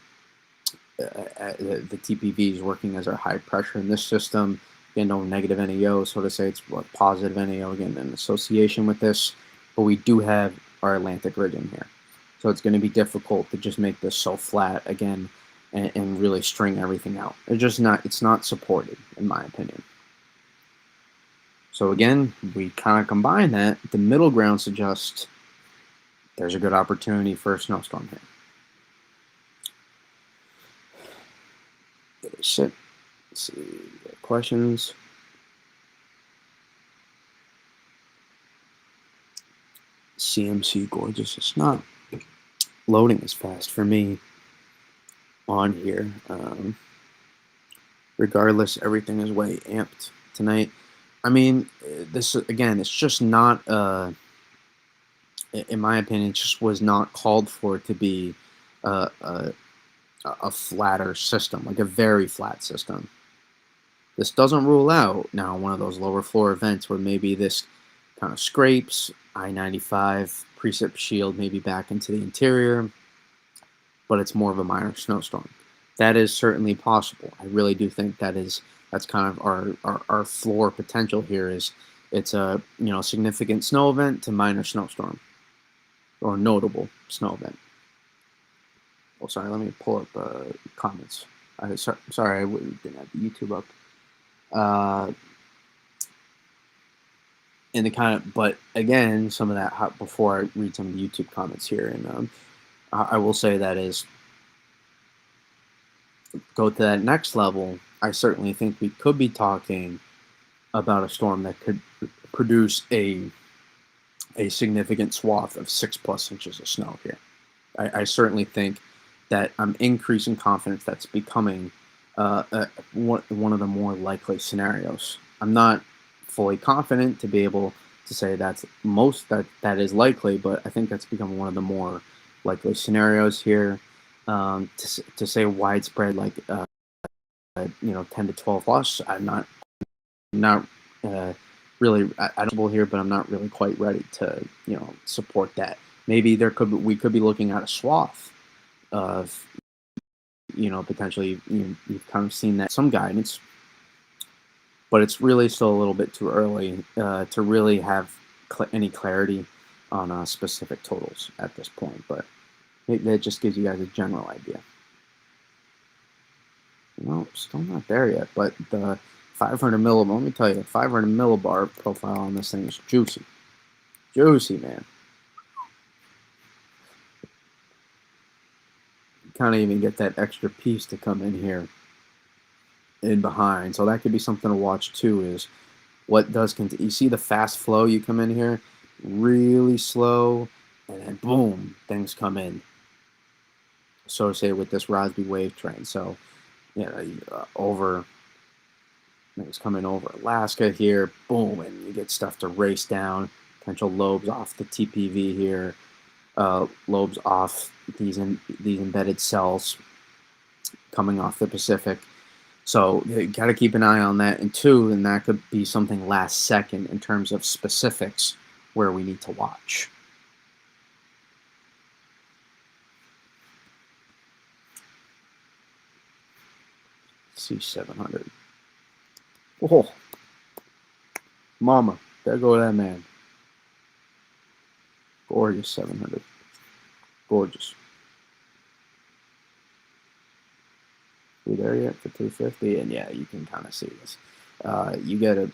TPV is working as our high pressure in this system. Again, no negative NAO, so to say it's positive NAO again in association with this. But we do have our Atlantic ridge in here. So it's going to be difficult to just make this so flat. Again, and really string everything out. It's not supported, in my opinion. So again, we kind of combine that. The middle ground suggests there's a good opportunity for a snowstorm here. Shit. Let's see. Questions? CMC gorgeous. It's not loading as fast for me on here. Regardless, everything is way amped tonight. I mean, this again, it's just not. In my opinion, it just was not called for it to be uh, a a flatter system, like a very flat system. This doesn't rule out now one of those lower floor events where maybe this kind of scrapes I-95 precip shield maybe back into the interior, but it's more of a minor snowstorm. That is certainly possible. I really do think that's kind of our floor potential here is it's a significant snow event to minor snowstorm or notable snow event. Oh, sorry, let me pull up comments. Sorry, I didn't have the YouTube up. And the kind of, but again, some of that before I read some of the YouTube comments here, and I will say that is go to that next level. I certainly think we could be talking about a storm that could produce a significant swath of 6+ inches of snow here. I certainly think that I'm increasing confidence that's becoming one of the more likely scenarios. I'm not fully confident to be able to say that is likely, but I think that's become one of the more likely scenarios here. To say widespread, like 10 to 12 plus, I'm not really adaptable here, but I'm not really quite ready to support that. Maybe we could be looking at a swath of potentially you've kind of seen that some guidance, but it's really still a little bit too early to really have any clarity on specific totals at this point. But that just gives you guys a general idea. No, still not there yet, but the 500 millibar, let me tell you, the 500 millibar profile on this thing is juicy. Juicy, man. You can't even get that extra piece to come in here in behind. So that could be something to watch too, is what does continue. You see the fast flow, you come in here really slow, and then boom, things come in associated with this Rossby wave train. So, over, it's coming over Alaska here, boom, and you get stuff to race down, potential lobes off the TPV here, lobes off these embedded cells coming off the Pacific. So you got to keep an eye on that. And two, and that could be something last second in terms of specifics where we need to watch. C700. Oh, mama, there go that man. Gorgeous 700. Gorgeous. We there yet for 250? And yeah, you can kind of see this. You get a.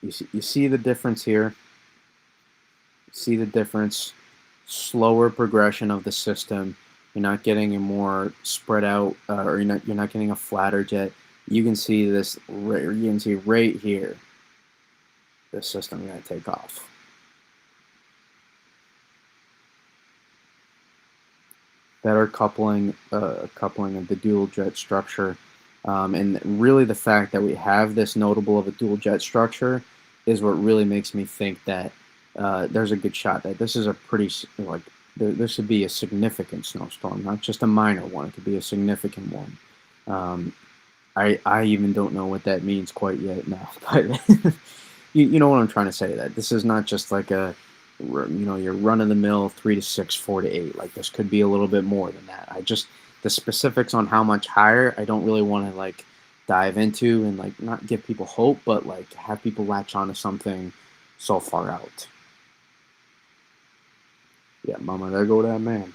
You see the difference here. See the difference. Slower progression of the system. You're not getting a more spread out, or you're not getting a flatter jet. You can see this. You can see right here. The system going to take off. Better coupling of the dual jet structure, and really the fact that we have this notable of a dual jet structure is what really makes me think that there's a good shot that this is a pretty this would be a significant snowstorm, not just a minor one. It could be a significant one. I even don't know what that means quite yet now, but you know what I'm trying to say. That this is not just like a your run-of-the-mill 3 to 6, 4 to 8. Like this could be a little bit more than that. The specifics on how much higher, I don't really want to dive into and not give people hope, but have people latch onto something so far out. Yeah, mama, there go that man.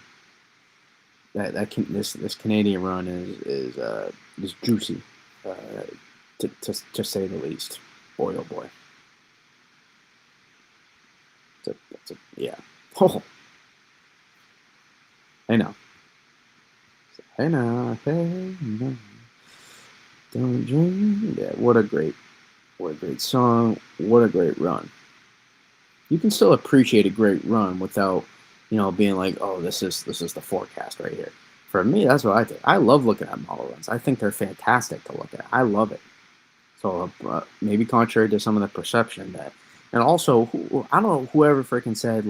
this Canadian run is juicy, uh, to say the least. Boy, oh boy. Yeah. Oh, I know. Hey now, hey now, don't dream. Yeah, what a great song. What a great run. You can still appreciate a great run without, being like, oh, this is the forecast right here. For me, that's what I think. I love looking at model runs. I think they're fantastic to look at. I love it. So maybe contrary to some of the perception that, and also I don't know whoever freaking said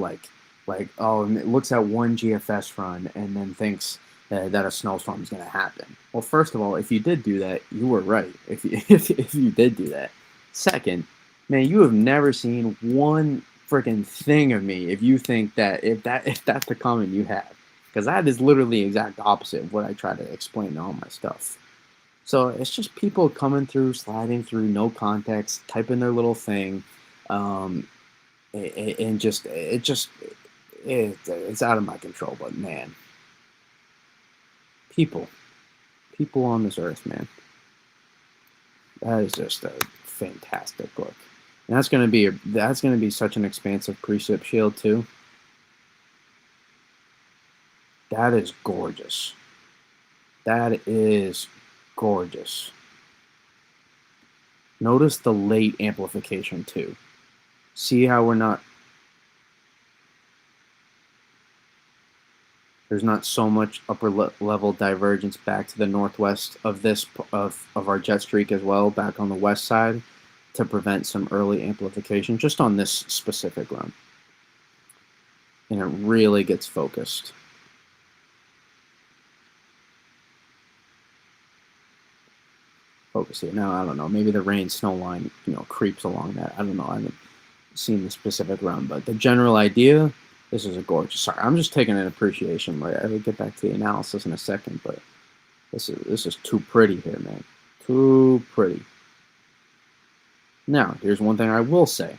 oh, and it looks at one GFS run and then thinks that a snowstorm is going to happen. Well, first of all, if you did do that, you were right. If you if you did do that. Second, man, you have never seen one freaking thing of me if you think that if that's the comment you have, because that is literally the exact opposite of what I try to explain in all my stuff. So it's just people coming through, sliding through, no context, typing their little thing, um, and it's out of my control. But man, people, people on this earth, man, that is just a fantastic look. And that's gonna be such an expansive precip shield too. That is gorgeous. That is gorgeous. Notice the late amplification too. See how there's not so much level divergence back to the northwest of of our jet streak as well, back on the west side, to prevent some early amplification just on this specific run. And it really gets focused. Focus here. Now, I don't know. Maybe the rain snow line, creeps along that. I don't know. I haven't seen the specific run, but the general idea, this is a gorgeous. Sorry, I'm just taking an appreciation. Like, I will get back to the analysis in a second, but this is too pretty here, man. Too pretty. Now, here's one thing I will say.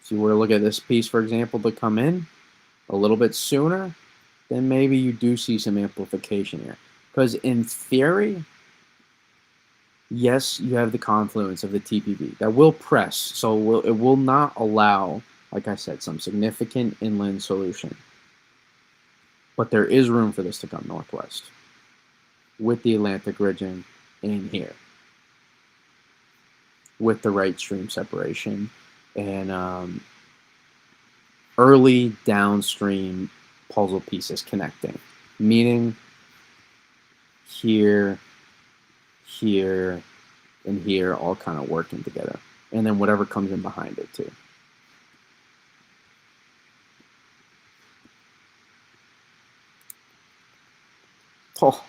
If you were to look at this piece, for example, to come in a little bit sooner, then maybe you do see some amplification here. Because in theory, yes, you have the confluence of the TPV that will press, so it will not allow, like I said, some significant inland solution. But there is room for this to come northwest with the Atlantic ridging in here, with the right stream separation and early downstream puzzle pieces connecting, meaning here, here, and here all kind of working together. And then whatever comes in behind it too. Oh,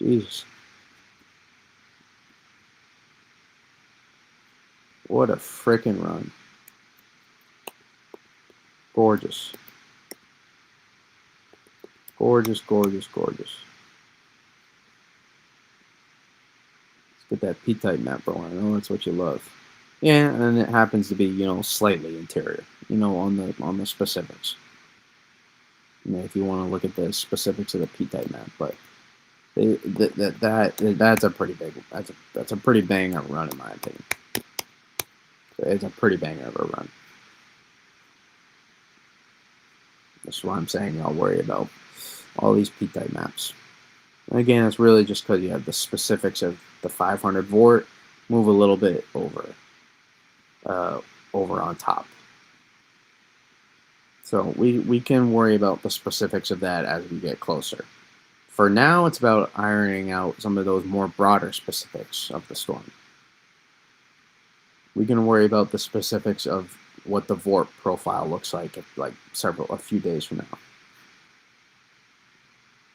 jeez. What a freaking run. Gorgeous. Gorgeous, gorgeous, gorgeous. Let's get that P-type map rolling. I know that's what you love. Yeah, and it happens to be, slightly interior, on the specifics. If you want to look at the specifics of the P-type map, but that's a pretty big, that's a pretty banger run in my opinion. It's a pretty banger of a run. That's why I'm saying I'll worry about all these P-type maps. And again, it's really just because you have the specifics of the 500 vort move a little bit over on top. So we can worry about the specifics of that as we get closer. For now, it's about ironing out some of those more broader specifics of the storm. We can worry about the specifics of what the vort profile looks like a few days from now.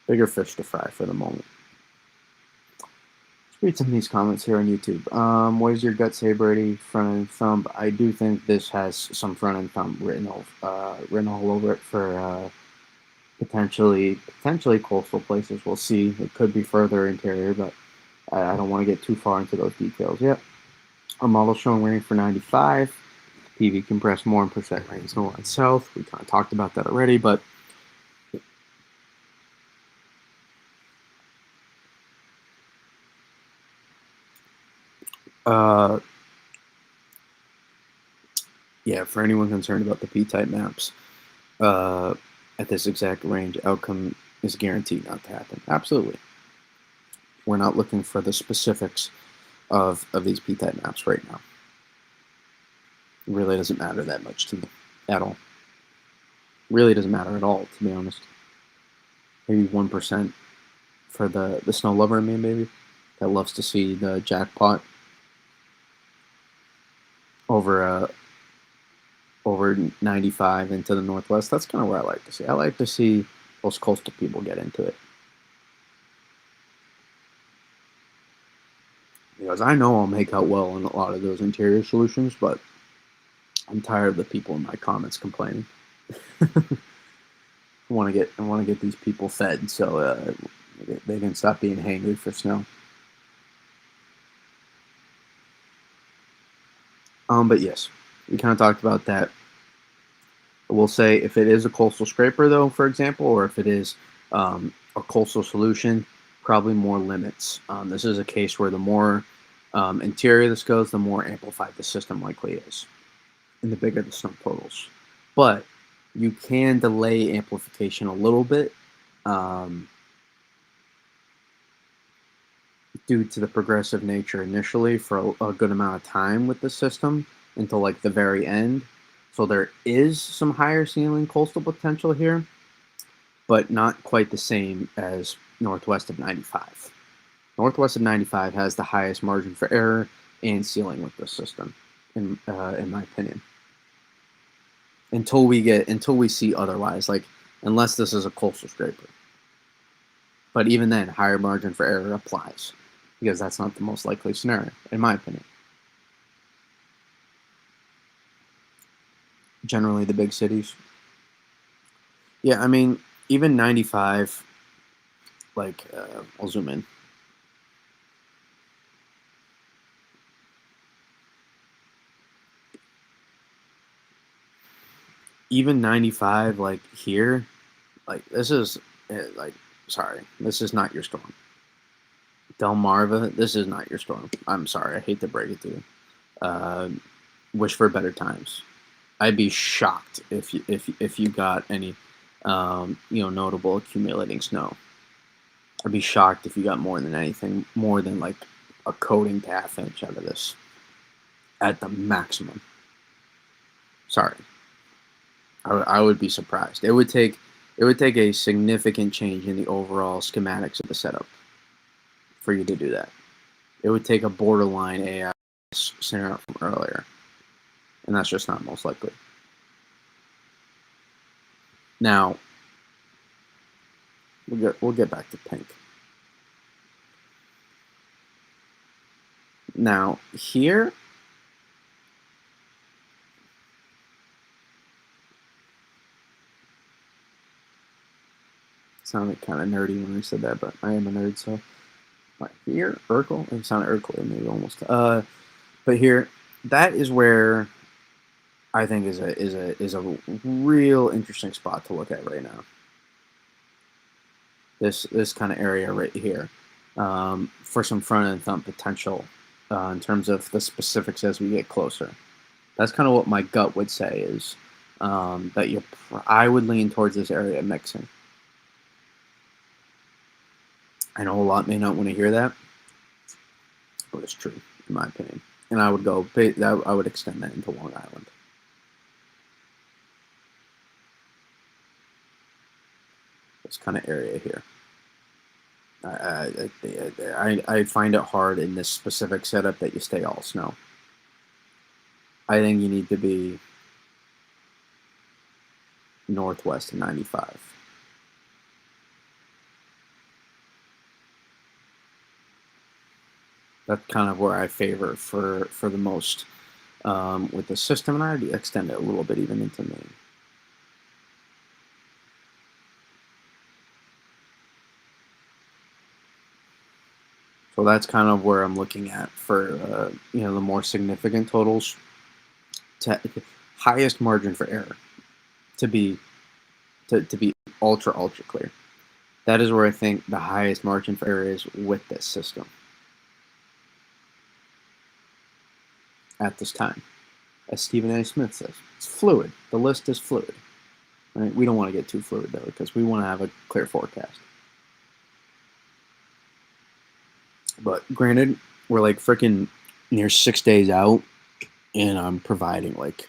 Bigger fish to fry for the moment. Let's read some of these comments here on YouTube. What does your gut say, Brady? Front end thumb. I do think this has some front end thumb written all over it for potentially coastal places. We'll see. It could be further interior, but I don't want to get too far into those details yet. Our model showing rain for 95. PV compressed more and percent rain north and south. We kind of talked about that already, but Uh, yeah, for anyone concerned about the P-type maps, uh, at this exact range, outcome is guaranteed not to happen. Absolutely. We're not looking for the specifics of these P-type maps right now. It really doesn't matter that much to me at all. Really doesn't matter at all, to be honest. Maybe 1% for the snow lover in me, maybe, that loves to see the jackpot over over 95 into the northwest. That's kind of where I like to see. I like to see those coastal people get into it. Because I know I'll make out well in a lot of those interior solutions, but I'm tired of the people in my comments complaining. I want to get these people fed so they can stop being hangry for snow. But yes, we kind of talked about that. We'll say if it is a coastal scraper, though, for example, or if it is a coastal solution, probably more limits. This is a case where the more interior this goes, the more amplified the system likely is, and the bigger the snow totals. But you can delay amplification a little bit um, due to the progressive nature initially for a good amount of time with the system until like the very end. So there is some higher ceiling coastal potential here, but not quite the same as northwest of 95. Northwest of 95 has the highest margin for error and ceiling with this system, in my opinion. Until we see otherwise, like unless this is a coastal scraper. But even then, higher margin for error applies because that's not the most likely scenario, in my opinion. Generally, the big cities. Yeah, I mean, even 95, like, I'll zoom in. Even 95, like here, like this is, like, sorry, this is not your storm. Delmarva, this is not your storm. I'm sorry, I hate to break it to you. Uh, wish for better times. I'd be shocked if you got any, notable accumulating snow. I'd be shocked if you got more than anything, more than like a coating to half inch out of this at the maximum. Sorry, I would be surprised. It would take a significant change in the overall schematics of the setup for you to do that. It would take a borderline AI scenario from earlier, and that's just not most likely. Now, we'll get back to pink. Now, here, sounded kind of nerdy when I said that, but I am a nerd, so right here, Urkel. It sounded Urkel, maybe almost. But here, that is where I think is a real interesting spot to look at right now. This kind of area right here, for some front end thump potential, in terms of the specifics as we get closer. That's kind of what my gut would say is that I would lean towards this area mixing. I know a lot may not want to hear that, but it's true in my opinion. And I would I would extend that into Long Island. This kind of area here. I find it hard in this specific setup that you stay all snow. I think you need to be northwest of 95. That's kind of where I favor for the most with the system, and I'd extend it a little bit even into Maine. So that's kind of where I'm looking at for the more significant totals, to highest margin for error to be to be ultra clear. That is where I think the highest margin for error is with this system. at this time. As Stephen A. Smith says, it's fluid. The list is fluid. Right? We don't want to get too fluid, though, because we want to have a clear forecast. But granted, we're like freaking near 6 days out, and I'm providing like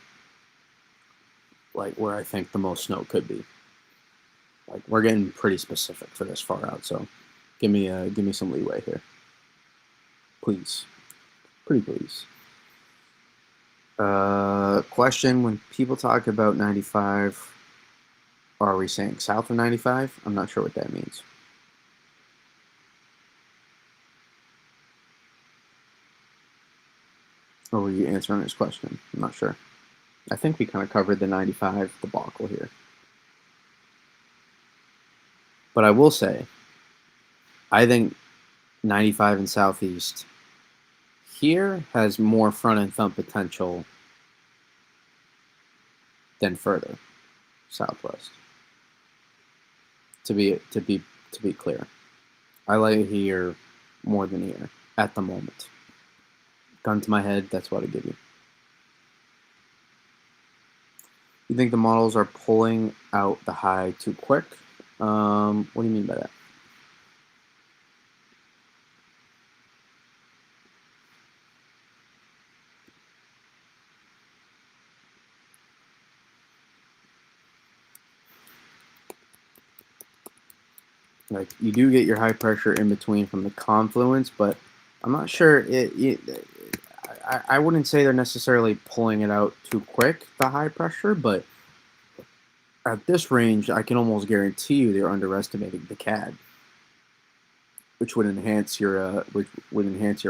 where I think the most snow could be. Like we're getting pretty specific for this far out, so give me some leeway here, please, pretty please. Question: when people talk about 95, are we saying south of 95? I'm not sure what that means. Or were you answering this question? I'm not sure. I think we kind of covered the 95 debacle here. But I will say, I think 95 and southeast here has more front end thump potential than further southwest. To be clear, I like here more than here at the moment. Gun to my head, that's what I give you. You think the models are pulling out the high too quick? What do you mean by that? Like you do get your high pressure in between from the confluence, but I'm not sure I wouldn't say they're necessarily pulling it out too quick, the high pressure, but at this range, I can almost guarantee you they're underestimating the CAD, which would enhance your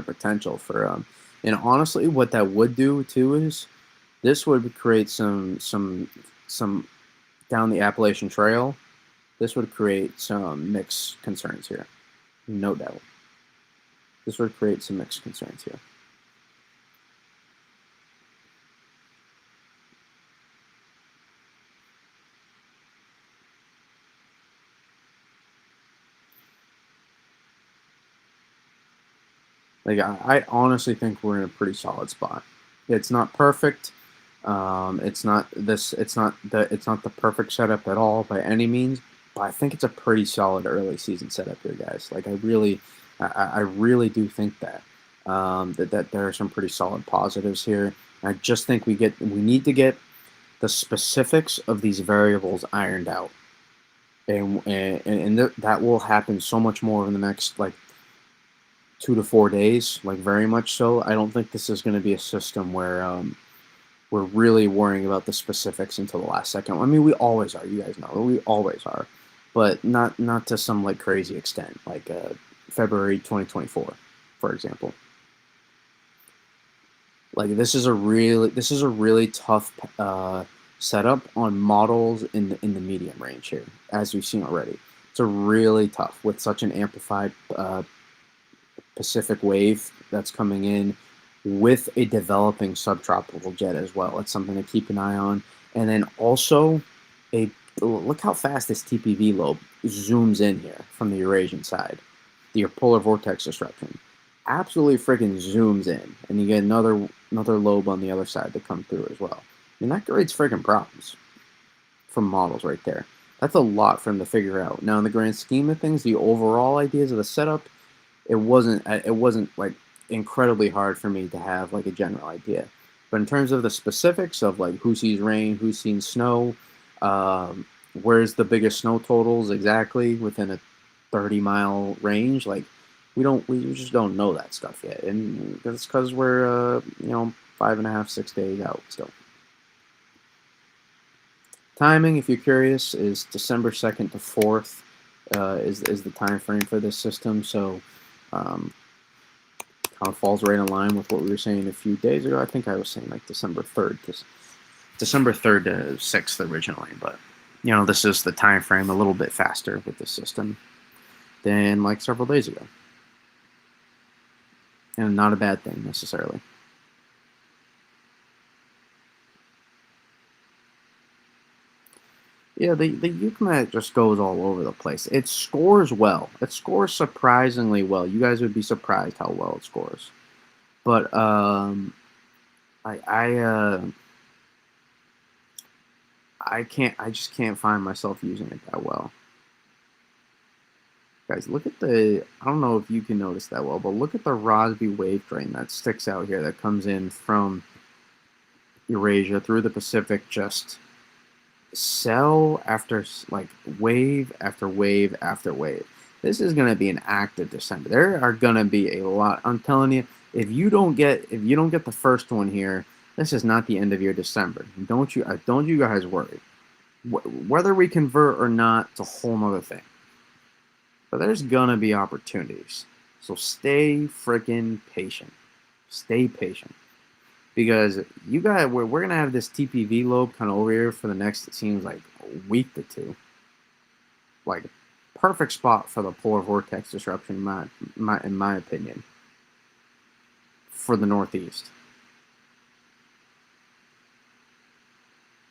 potential for and honestly, what that would do too is this would create some down the Appalachian Trail. This would create some mixed concerns here, no doubt. This would create some mixed concerns here. Like I honestly think we're in a pretty solid spot. It's not perfect. It's not this. It's not the perfect setup at all by any means. But I think it's a pretty solid early season setup here, guys. Like I really do think that that there are some pretty solid positives here. I just think we need to get the specifics of these variables ironed out, and that will happen so much more in the next like 2 to 4 days, like very much so. I don't think this is going to be a system where we're really worrying about the specifics until the last second. I mean, we always are. You guys know we always are, but not to some like crazy extent, like February 2024, for example. Like this is a really tough setup on models in the medium range here, as we've seen already. It's a really tough with such an amplified Pacific wave that's coming in with a developing subtropical jet as well. It's something to keep an eye on. And then also, look how fast this TPV lobe zooms in here from the Eurasian side. The polar vortex disruption absolutely freaking zooms in, and you get another lobe on the other side to come through as well. I mean, that creates freaking problems from models right there. That's a lot for them to figure out. Now, in the grand scheme of things, the overall ideas of the setup, it wasn't like incredibly hard for me to have like a general idea. But in terms of the specifics of like who sees rain, who's seen snow, where's the biggest snow totals exactly within a 30-mile range, like we just don't know that stuff yet, and that's because we're 5.5, 6 days out still. Timing, if you're curious, is December 2nd to 4th is the time frame for this system. So kind of falls right in line with what we were saying a few days ago. I think I was saying like December 3rd to 6th originally, but this is the time frame a little bit faster with this system than like several days ago, and not a bad thing necessarily. Yeah, the UCMAT just goes all over the place. It scores well. It scores surprisingly well. You guys would be surprised how well it scores. But I I can't. I just can't find myself using it that well. Guys, look at the. I don't know if you can notice that well, but look at the Rossby wave train that sticks out here that comes in from Eurasia through the Pacific, just cell after like wave after wave after wave. This is going to be an active December. There are going to be a lot. I'm telling you, if you don't get the first one here, this is not the end of your December. Don't you guys worry. Whether we convert or not, it's a whole nother thing. But there's gonna be opportunities. So stay freaking patient. Stay patient. Because we're gonna have this TPV lobe kind of over here for the next, it seems like a week to two. Like perfect spot for the polar vortex disruption in my opinion. For the Northeast.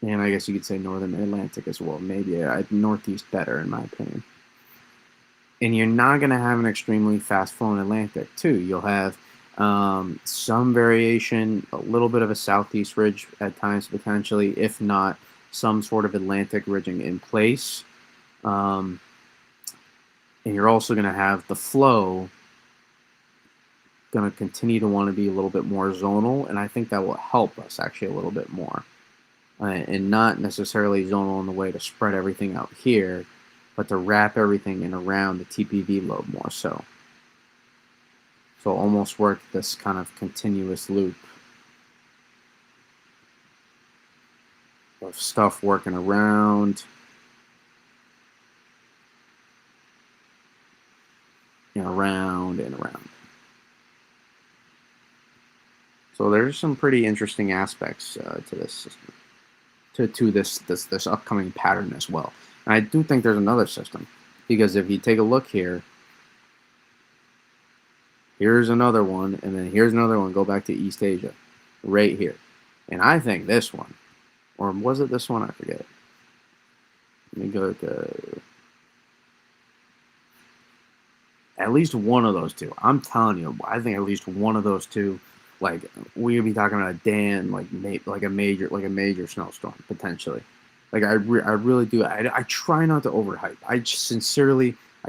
And I guess you could say Northern Atlantic as well. Maybe Northeast better in my opinion. And you're not going to have an extremely fast flowing Atlantic too. You'll have some variation, a little bit of a southeast ridge at times potentially, if not some sort of Atlantic ridging in place. And you're also going to have the flow going to continue to want to be a little bit more zonal, and I think that will help us actually a little bit more. And not necessarily zonal in the way to spread everything out here, but to wrap everything in around the TPV lobe more so. So almost work this kind of continuous loop of stuff working around and around and around. So there's some pretty interesting aspects to this system, to this upcoming pattern as well. And I do think there's another system, because if you take a look here, here's another one, and then here's another one. Go back to East Asia, right here. And I think this one, or was it this one? I forget. Let me go to at least one of those two. I'm telling you, I think at least one of those two. Like we could be talking about a Dan, like a major snowstorm potentially. Like I really do. I try not to overhype. I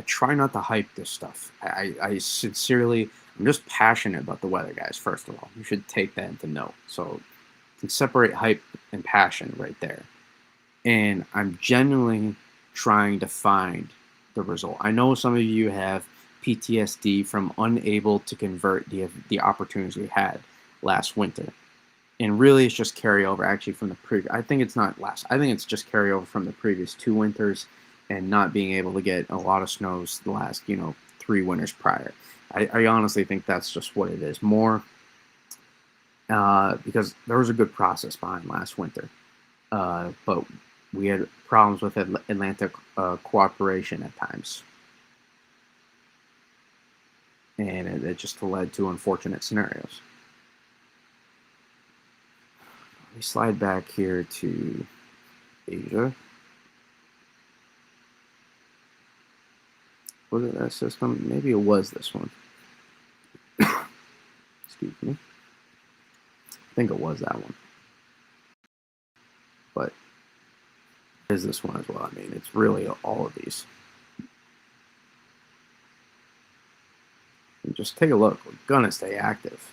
try not to hype this stuff. I sincerely, I'm just passionate about the weather, guys. First of all, you should take that into note. So you can separate hype and passion right there. And I'm genuinely trying to find the result. I know some of you have PTSD from unable to convert the opportunities we had last winter. And really it's just carryover actually from the previous. I think it's not last. I think it's just carryover from the previous two winters and not being able to get a lot of snows the last, 3 winters prior. I honestly think that's just what it is more, because there was a good process behind last winter. But we had problems with Atlantic cooperation at times. And it just led to unfortunate scenarios. Let me slide back here to Asia. Was it that system? Maybe it was this one. Excuse me. I think it was that one. But it is this one as well. I mean, it's really all of these. And just take a look. We're gonna stay active.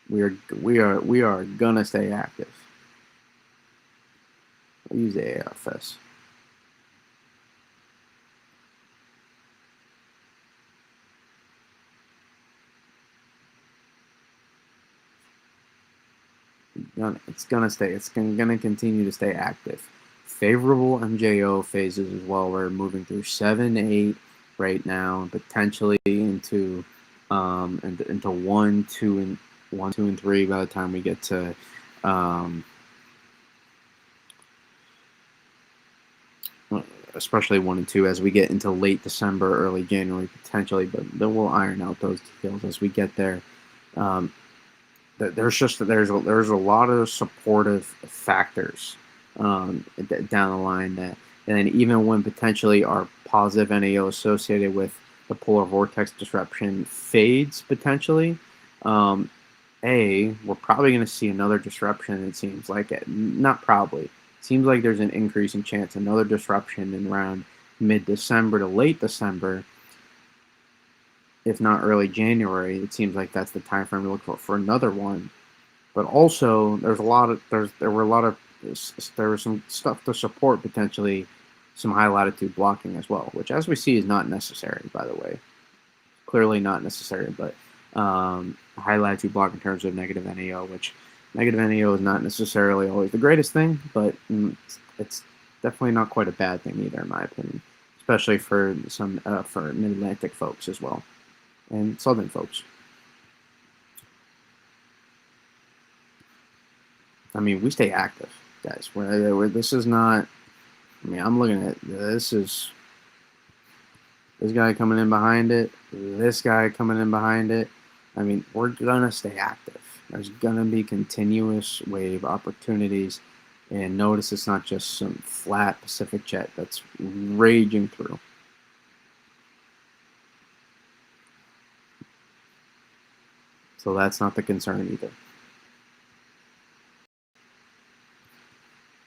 We are gonna stay active. I'll use the AFS. It's gonna continue to stay active. Favorable MJO phases as well. We're moving through 7, 8 right now, potentially into 1, 2, and 3 by the time we get to especially 1 and 2 as we get into late December, early January potentially, but then we'll iron out those details as we get there. There's a lot of supportive factors down the line that, and then even when potentially our positive NAO associated with the polar vortex disruption fades potentially, we're probably going to see another disruption. It seems like not probably. It seems like there's an increasing chance another disruption in around mid-December to late December, if not early January. It seems like that's the time frame to look for another one. But also, there was some stuff to support potentially some high latitude blocking as well, which, as we see, is not necessary. By the way, clearly not necessary, but high latitude block in terms of negative NAO, which negative NAO is not necessarily always the greatest thing, but it's definitely not quite a bad thing either, in my opinion, especially for some for mid-Atlantic folks as well and southern folks. I mean, we stay active, guys. This is not. I mean, I'm looking at this is this guy coming in behind it, this guy coming in behind it. I mean, we're gonna stay active. There's gonna be continuous wave opportunities, and notice it's not just some flat Pacific jet that's raging through. So that's not the concern either.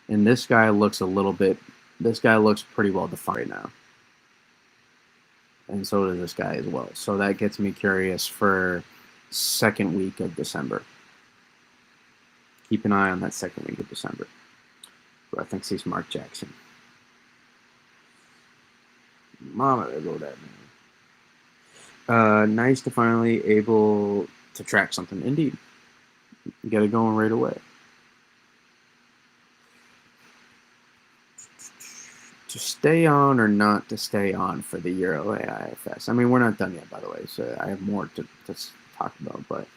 And this guy looks this guy looks pretty well defined right now. And so does this guy as well. So that gets me curious for second week of December. Keep an eye on that second week of December. Who I think sees Mark Jackson. Mama, there go that man. Nice to finally able to track something. Indeed. You got it going right away. To stay on or not to stay on for the Euro AIFS? I mean, we're not done yet, by the way, so I have more to talk about, but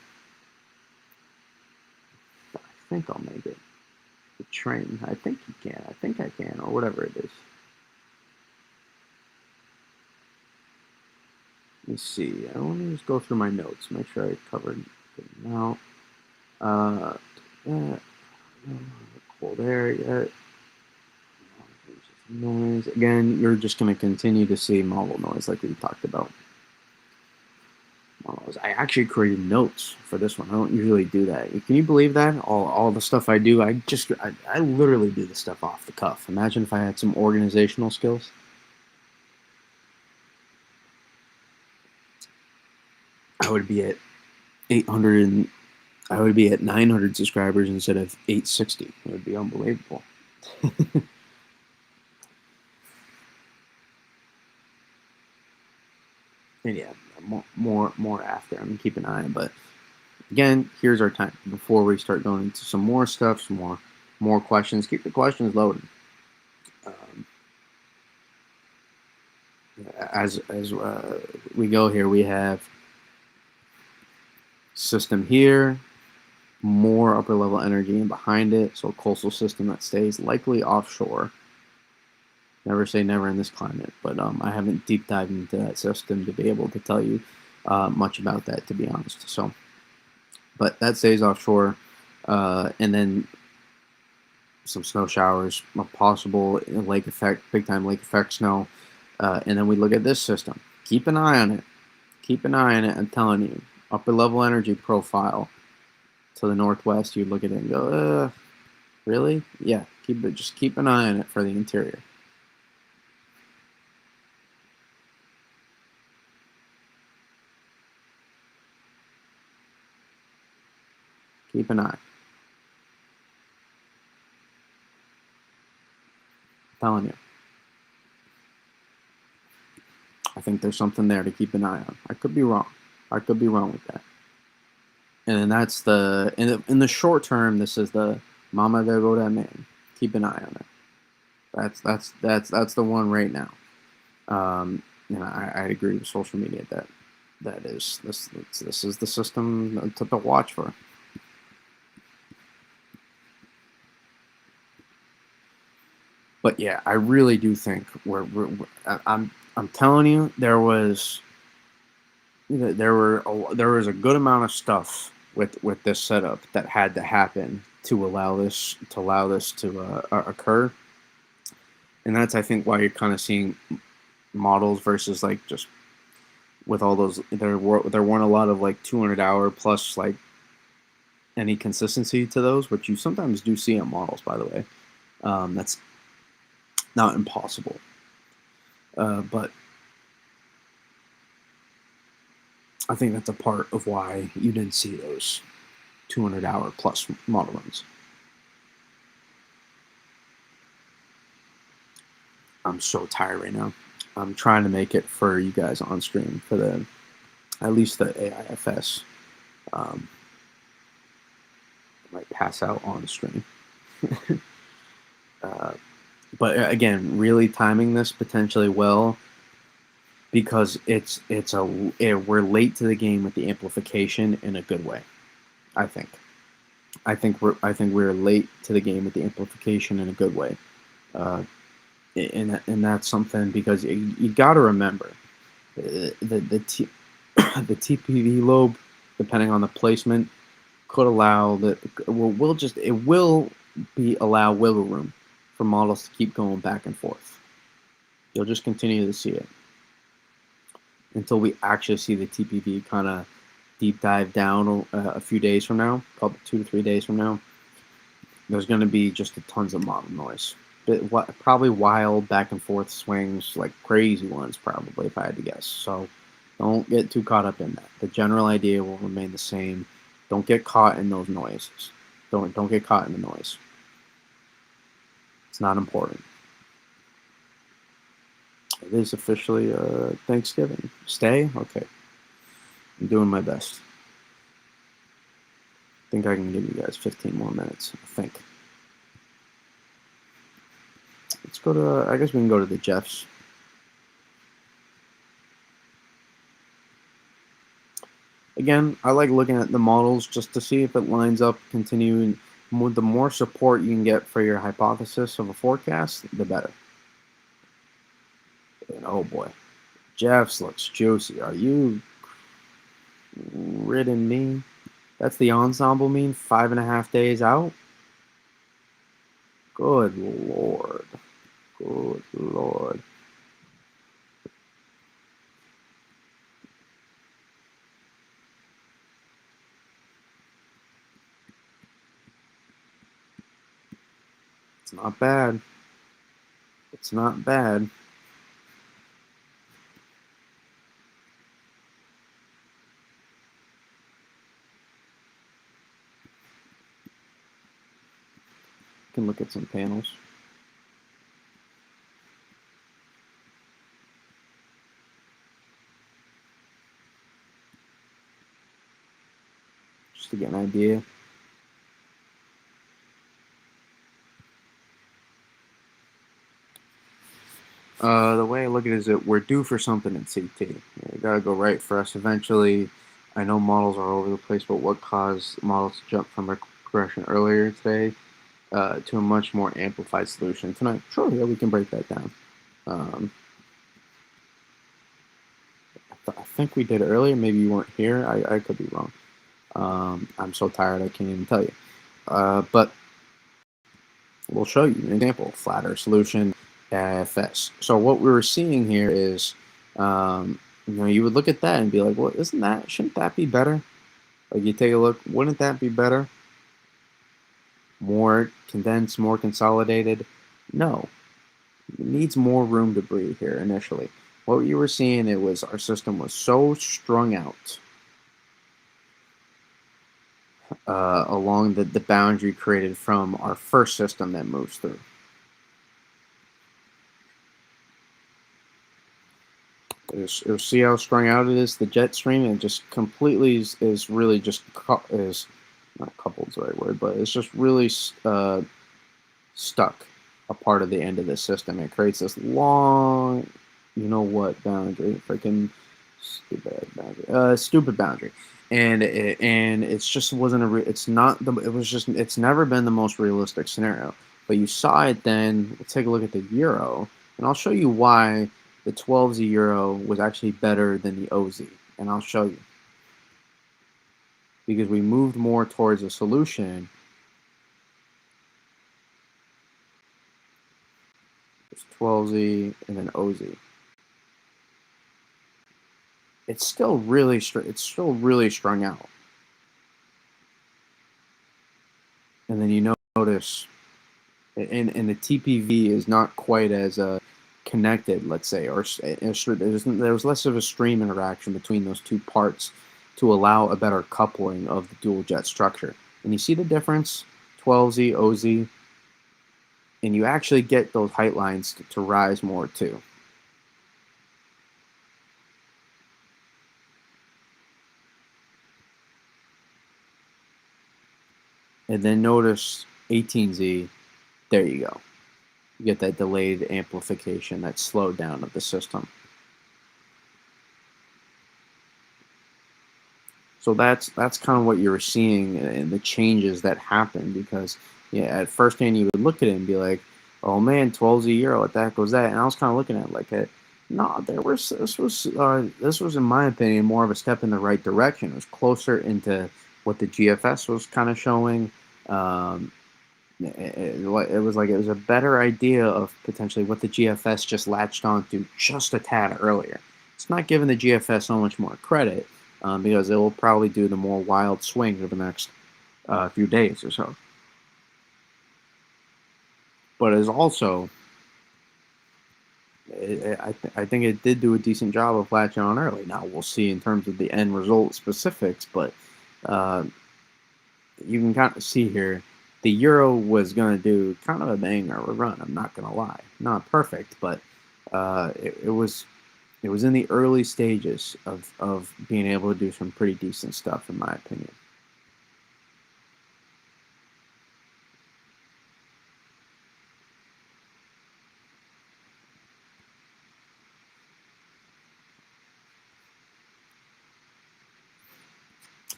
I think I'll make it. The train, I think you can. I think I can, or whatever it is. Let me see. I want to just go through my notes, make sure I covered it now. Yeah, cold air yet. Noise. Again, you're just going to continue to see model noise like we talked about. I actually created notes for this one. I don't usually do that. Can you believe that? All the stuff I do, I literally do the stuff off the cuff. Imagine if I had some organizational skills. I would be at 800 and I would be at 900 subscribers instead of 860. It would be unbelievable. And yeah, more after. I'm gonna keep an eye. But again, here's our time before we start going into some more stuff, some more questions. Keep the questions loaded. As we go here, we have system here, more upper level energy and behind it. So a coastal system that stays likely offshore. Never say never in this climate, but I haven't deep dived into that system to be able to tell you much about that, to be honest. So, but that stays offshore, and then some snow showers, a possible lake effect, big time lake effect snow, and then we look at this system. Keep an eye on it. Keep an eye on it. I'm telling you, upper level energy profile to the northwest. You look at it and go, really? Yeah. Just keep an eye on it for the interior. Keep an eye. I'm telling you. I think there's something there to keep an eye on. I could be wrong. I could be wrong with that. And then that's in the short term. This is the Mama there go that man. Keep an eye on it. That's the one right now. And I agree with social media that is this is the system to watch for. But yeah, I really do think I'm telling you, there was a good amount of stuff with this setup that had to happen to allow this to occur, and that's, I think, why you're kind of seeing models versus like just with all those there weren't a lot of like 200-hour plus like any consistency to those, which you sometimes do see in models, by the way. That's not impossible. But I think that's a part of why you didn't see those 200-hour plus model runs. I'm so tired right now. I'm trying to make it for you guys on stream for the at least the AIFS. Um, I might pass out on stream. uh, but again, really timing this potentially well because we're late to the game with the amplification in a good way. I think. I think we're late to the game with the amplification in a good way. Uh, and that's something because you got to remember the the TPV lobe, depending on the placement, could allow that it will be allow wiggle room for models to keep going back and forth. You'll just continue to see it until we actually see the TPV kind of deep dive down a few days from now, couple 2 to 3 days from now. There's going to be just tons of model noise. Probably wild back and forth swings, like crazy ones, probably, if I had to guess. So don't get too caught up in that. The general idea will remain the same. Don't get caught in those noises. Don't get caught in the noise. It's not important. It is officially Thanksgiving. Stay? Okay. I'm doing my best. I think I can give you guys 15 more minutes. I think. Let's go to. I guess we can go to the Jeffs. Again, I like looking at the models just to see if it lines up. Continuing, the more support you can get for your hypothesis of a forecast, the better. And oh boy, Jeffs looks juicy. Are you ridding me? That's the ensemble mean 5.5 days out. Good lord. Good lord. It's not bad. It's not bad. You can look at some panels. Just to get an idea. The way I look at it is that we're due for something in CT. You gotta go right for us eventually. I know models are all over the place, but what caused models to jump from a progression earlier today to a much more amplified solution tonight? Sure, yeah, we can break that down. Um, I think we did earlier. Maybe you weren't here. I could be wrong. I'm so tired I can't even tell you. But we'll show you an example. Flatter solution, AIFS. So what we were seeing here is, you would look at that and be like, well, shouldn't that be better? Like you take a look, wouldn't that be better? More condensed, more consolidated? No. It needs more room to breathe here initially. What you were seeing, it was our system was so strung out along the boundary created from our first system that moves through. See how strung out it is. The jet stream, it just completely is really just is not coupled is the right word, but it's just really stuck a part of the end of the system. It creates this long, boundary, freaking stupid boundary, and it's just wasn't it's not the it was just it's never been the most realistic scenario. But you saw it then. Let's take a look at the euro, and I'll show you why the 12Z euro was actually better than the OZ, and I'll show you because we moved more towards a solution. There's 12Z and then OZ. It's still really strung out. And then you notice, and the TPV is not quite as connected, let's say, or there's less of a stream interaction between those two parts to allow a better coupling of the dual jet structure. And you see the difference, 12Z, OZ, and you actually get those height lines to rise more too. And then notice 18Z, there you go. You get that delayed amplification, that slowdown of the system. So that's kind of what you were seeing in the changes that happened, because yeah, at first hand you would look at it and be like, oh man, 12Z Euro, what the heck was that? And I was kind of looking at it like, no, this was in my opinion more of a step in the right direction. It was closer into what the GFS was kind of showing. Um, it was a better idea of potentially what the GFS just latched onto just a tad earlier. It's not giving the GFS so much more credit, because it will probably do the more wild swing over the next few days or so. But it's also, I think it did do a decent job of latching on early. Now we'll see in terms of the end result specifics, but uh, you can kind of see here the Euro was going to do kind of a banger of a run. I'm not going to lie, not perfect, but it was in the early stages of being able to do some pretty decent stuff, in my opinion.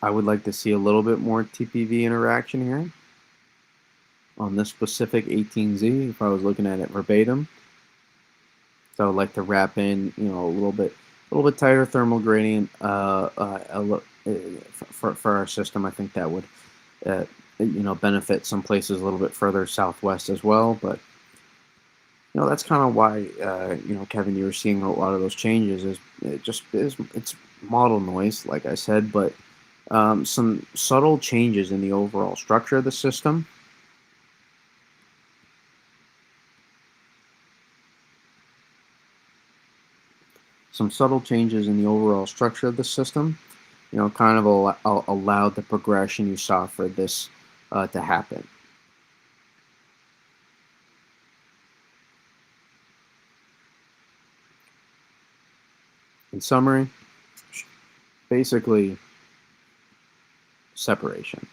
I would like to see a little bit more TPV interaction here on this specific 18Z. If I was looking at it verbatim, so I would like to wrap in, a little bit tighter thermal gradient for our system. I think that would, benefit some places a little bit further southwest as well. But that's kind of why, Kevin, you were seeing a lot of those changes. It's model noise, like I said, but some subtle changes in the overall structure of the system. Some subtle changes in the overall structure of the system, kind of allowed the progression you saw for this to happen. In summary, basically separation,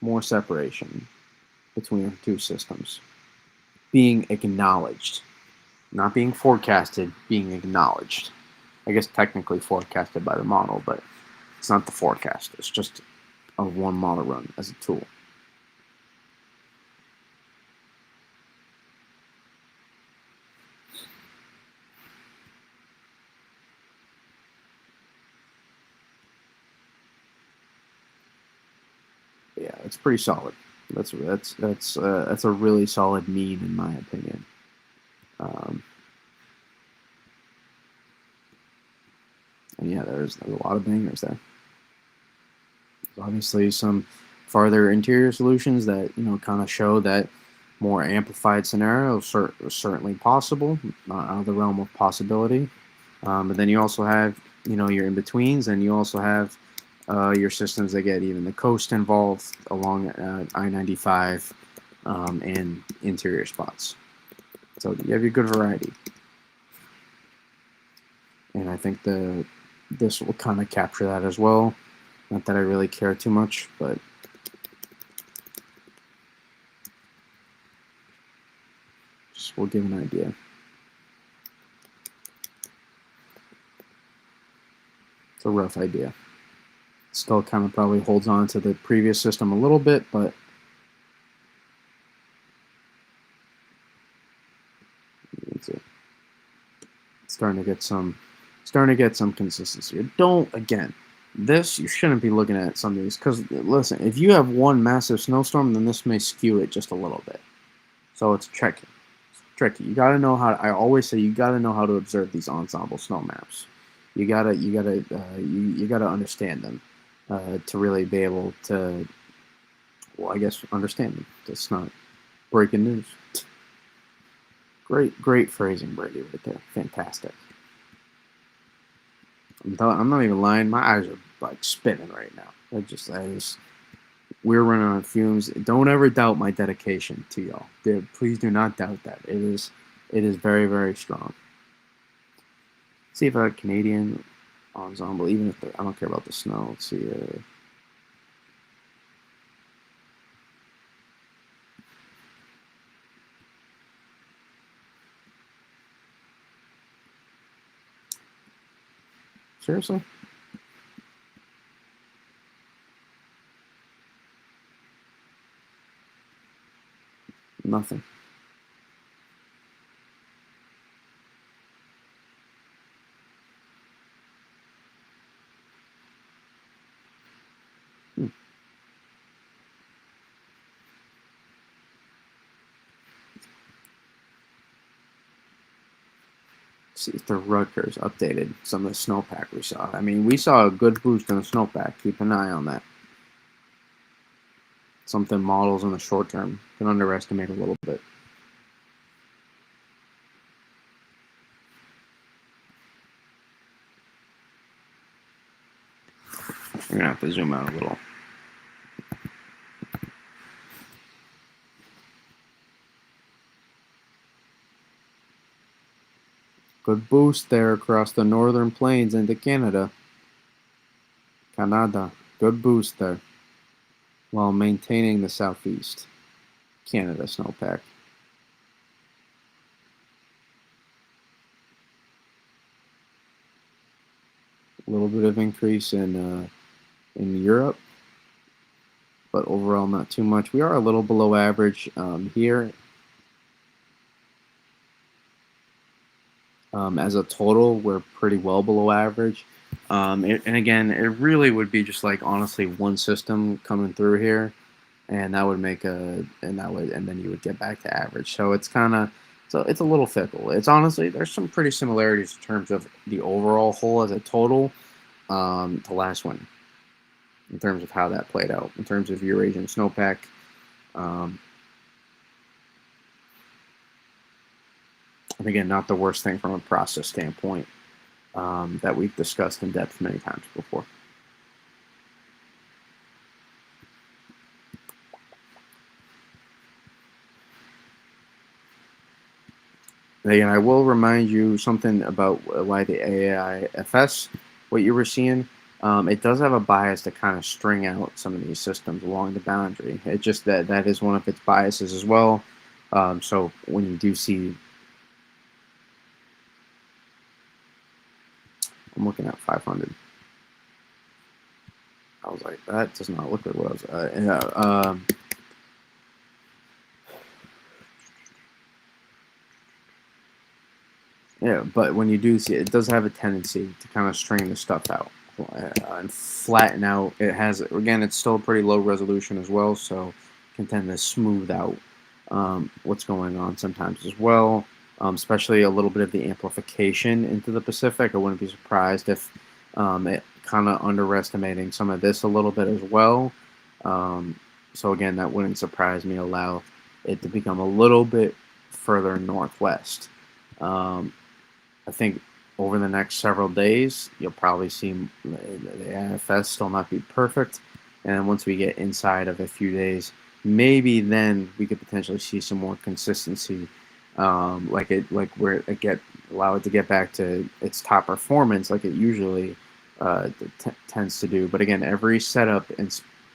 more separation between our two systems, being acknowledged, not being forecasted, being acknowledged. I guess technically forecasted by the model, but it's not the forecast. It's just a one model run as a tool. Yeah, it's pretty solid. That's a really solid mean in my opinion. Um, and yeah, there's a lot of bangers there. There's obviously some farther interior solutions that kind of show that more amplified scenario is certainly possible, not out of the realm of possibility. But then you also have your in betweens, and you also have your systems that get even the coast involved along I-95 and interior spots. So you have your good variety, and I think this will kind of capture that as well. Not that I really care too much, but just will give an idea. It's a rough idea. Still kind of probably holds on to the previous system a little bit, but it's starting to get some consistency. Don't, again, this you shouldn't be looking at some of these, because listen, if you have one massive snowstorm, then this may skew it just a little bit. So it's tricky. You got to know how. I always say you got to know how to observe these ensemble snow maps. You gotta understand them to really be able to Well, I guess understanding. That's not breaking news. Great phrasing, Brady, right there. Fantastic. I'm not even lying. My eyes are like spinning right now. I just, we're running on fumes. Don't ever doubt my dedication to y'all. Please do not doubt that. It is very, very strong. See if a Canadian ensemble, even if I don't care about the snow. Let's see. Seriously, nothing. Hmm. See if the Rutgers updated some of the snowpack we saw. I mean, we saw a good boost in the snowpack. Keep an eye on that. Something models in the short term can underestimate a little bit. We're gonna have to zoom out a little. Good boost there across the northern plains into Canada. Canada. Good boost there while maintaining the southeast Canada snowpack. A little bit of increase in Europe, but overall not too much. We are a little below average here. As a total, we're pretty well below average. And again, it really would be just like honestly one system coming through here, and that would make and then you would get back to average. So it's a little fickle. It's honestly there's some pretty similarities in terms of the overall whole as a total to last winter in terms of how that played out in terms of Eurasian snowpack. Um, and again, not the worst thing from a process standpoint that we've discussed in depth many times before. And I will remind you something about why the AIFS, what you were seeing, it does have a bias to kind of string out some of these systems along the boundary. It just that is one of its biases as well. So when you do see, I'm looking at 500. I was like, that does not look like what I was. Yeah, but when you do see it, it does have a tendency to kind of string the stuff out and flatten out. It has, again, it's still a pretty low resolution as well, so it can tend to smooth out what's going on sometimes as well, especially a little bit of the amplification into the Pacific. I wouldn't be surprised if it kind of underestimating some of this a little bit as well. Um, so again, that wouldn't surprise me. Allow it to become a little bit further northwest. Um, I think over the next several days, you'll probably see the NFS still not be perfect. And then once we get inside of a few days, maybe then we could potentially see some more consistency, like where it get allow it to get back to its top performance, like it usually tends to do. But again, every setup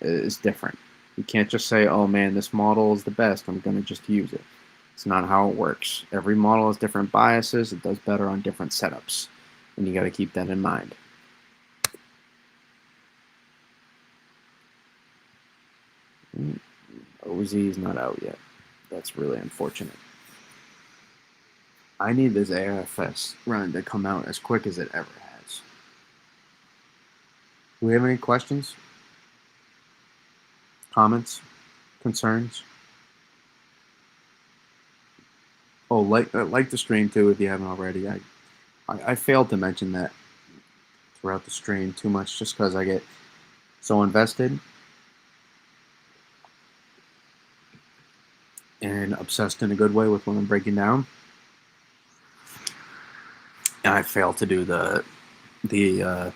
is different. You can't just say, "Oh man, this model is the best. I'm going to just use it." It's not how it works. Every model has different biases. It does better on different setups, and you got to keep that in mind. OZ is not out yet. That's really unfortunate. I need this AFS run to come out as quick as it ever has. Do we have any questions, comments, concerns? Oh, like the stream too if you haven't already. I failed to mention that throughout the stream too much just because I get so invested. and obsessed in a good way with what I'm breaking down, and I fail to do the the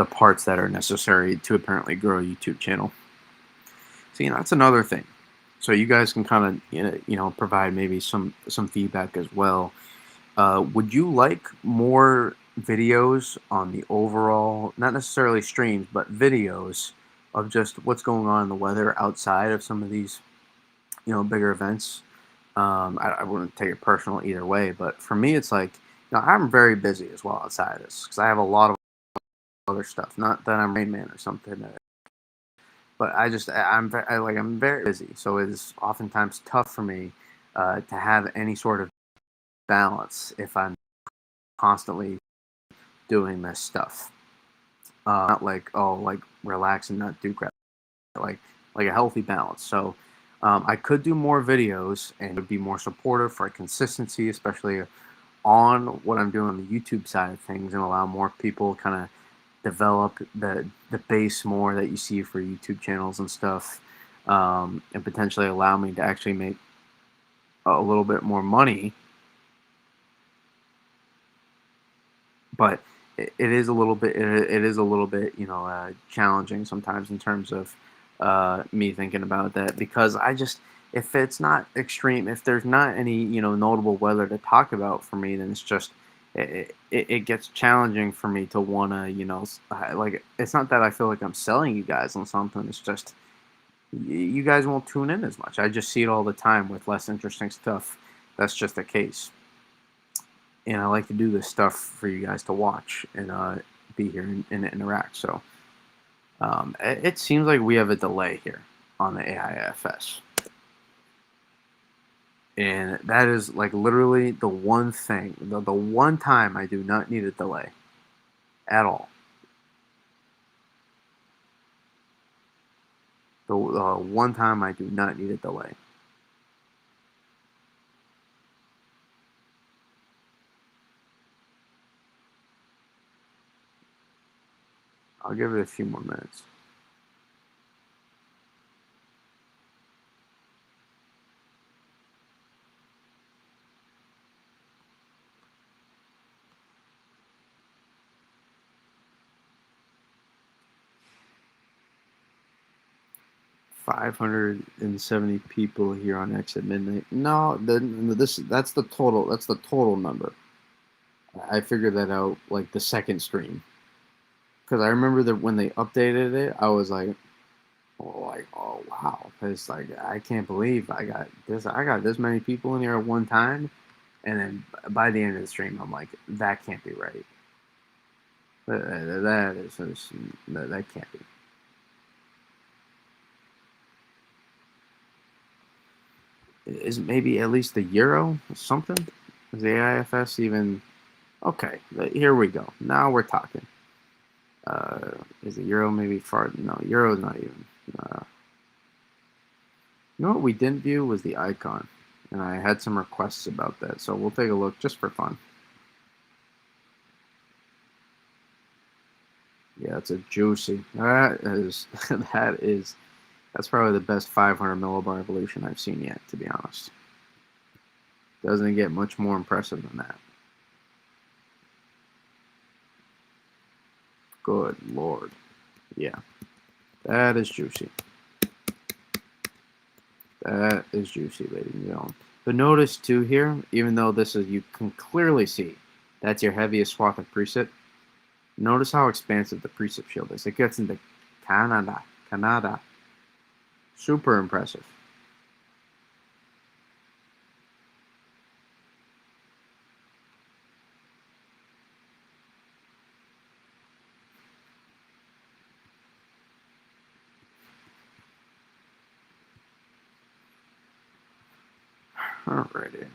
parts that are necessary to apparently grow a YouTube channel. See, that's another thing. So you guys can kind of provide maybe some feedback as well. Would you like more videos on the overall, not necessarily streams, but videos of just what's going on in the weather outside of some of these, bigger events? I wouldn't take it personal either way, but for me, it's like, I'm very busy as well outside of this because I have a lot of other stuff. Not that I'm Rain Man or something, but I'm very busy, so it's oftentimes tough for me to have any sort of balance if I'm constantly doing this stuff. Not like, oh, like relax and not do crap, like like a healthy balance. So I could do more videos and it would be more supportive for consistency, especially on what I'm doing on the YouTube side of things, and allow more people kind of develop the base more that you see for YouTube channels and stuff, and potentially allow me to actually make a little bit more money. But it is a little bit it is a little bit challenging sometimes in terms of me thinking about that, because I just, if it's not extreme, if there's not any notable weather to talk about for me, then it's just it gets challenging for me to want to like, it's not that I feel like I'm selling you guys on something, it's just you guys won't tune in as much. I just see it all the time with less interesting stuff. That's just the case, and I like to do this stuff for you guys to watch and be here and interact. So it seems like we have a delay here on the AIFS, and that is like literally the one thing, the one time I do not need a delay at all. The one time I do not need a delay. I'll give it a few more minutes. 570 people here on X at midnight. No, that's the total. That's the total number. I figured that out like the second stream, because I remember that when they updated it, I was like, oh wow, it's like I can't believe I got this. I got this many people in here at one time, and then by the end of the stream, I'm like, that can't be right. That can't be. Is maybe at least the euro or something? Is the AIFS even okay? Here we go. Now we're talking. Is the euro maybe far? No, euro's not even. Uh, you know what we didn't view was the icon, and I had some requests about that, so we'll take a look just for fun. Yeah, it's a juicy. That is that's probably the best 500 millibar evolution I've seen yet, to be honest. Doesn't get much more impressive than that. Good lord. Yeah, that is juicy. That is juicy, ladies and gentlemen. But notice too here, even though this is, you can clearly see that's your heaviest swath of precip. Notice how expansive the precip shield is. It gets into Canada. Super impressive. Alrighty.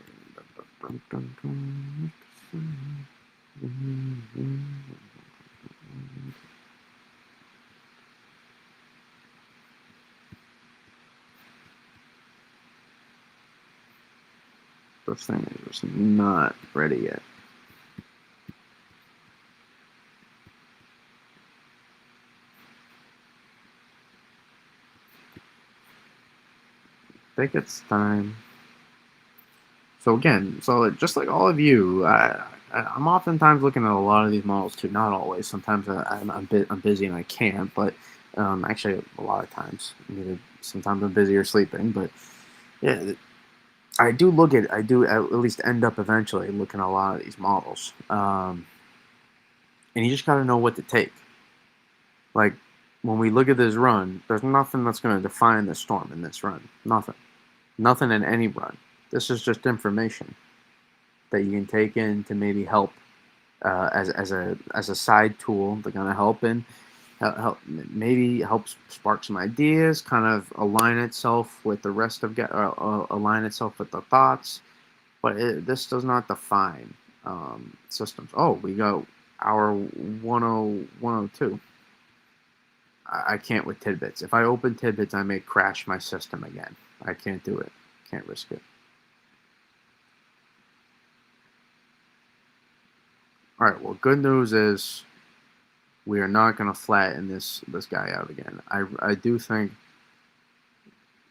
This thing is just not ready yet. I think it's time. So again, so just like all of you, I'm oftentimes looking at a lot of these models too. Not always. Sometimes I'm busy and I can't. But actually, a lot of times, either sometimes I'm busy or sleeping. But yeah, I do at least end up eventually looking at a lot of these models. And you just got to know what to take. Like when we look at this run, there's nothing that's going to define the storm in this run. Nothing. Nothing in any run. This is just information that you can take in to maybe help as a side tool. They're going to help in maybe helps spark some ideas, kind of align itself with the rest of align itself with the thoughts. But this does not define systems. Oh, we go hour 102. I can't with tidbits. If I open tidbits, I may crash my system again. I can't do it. Can't risk it. All right. Well, good news is we are not going to flatten this guy out again. I do think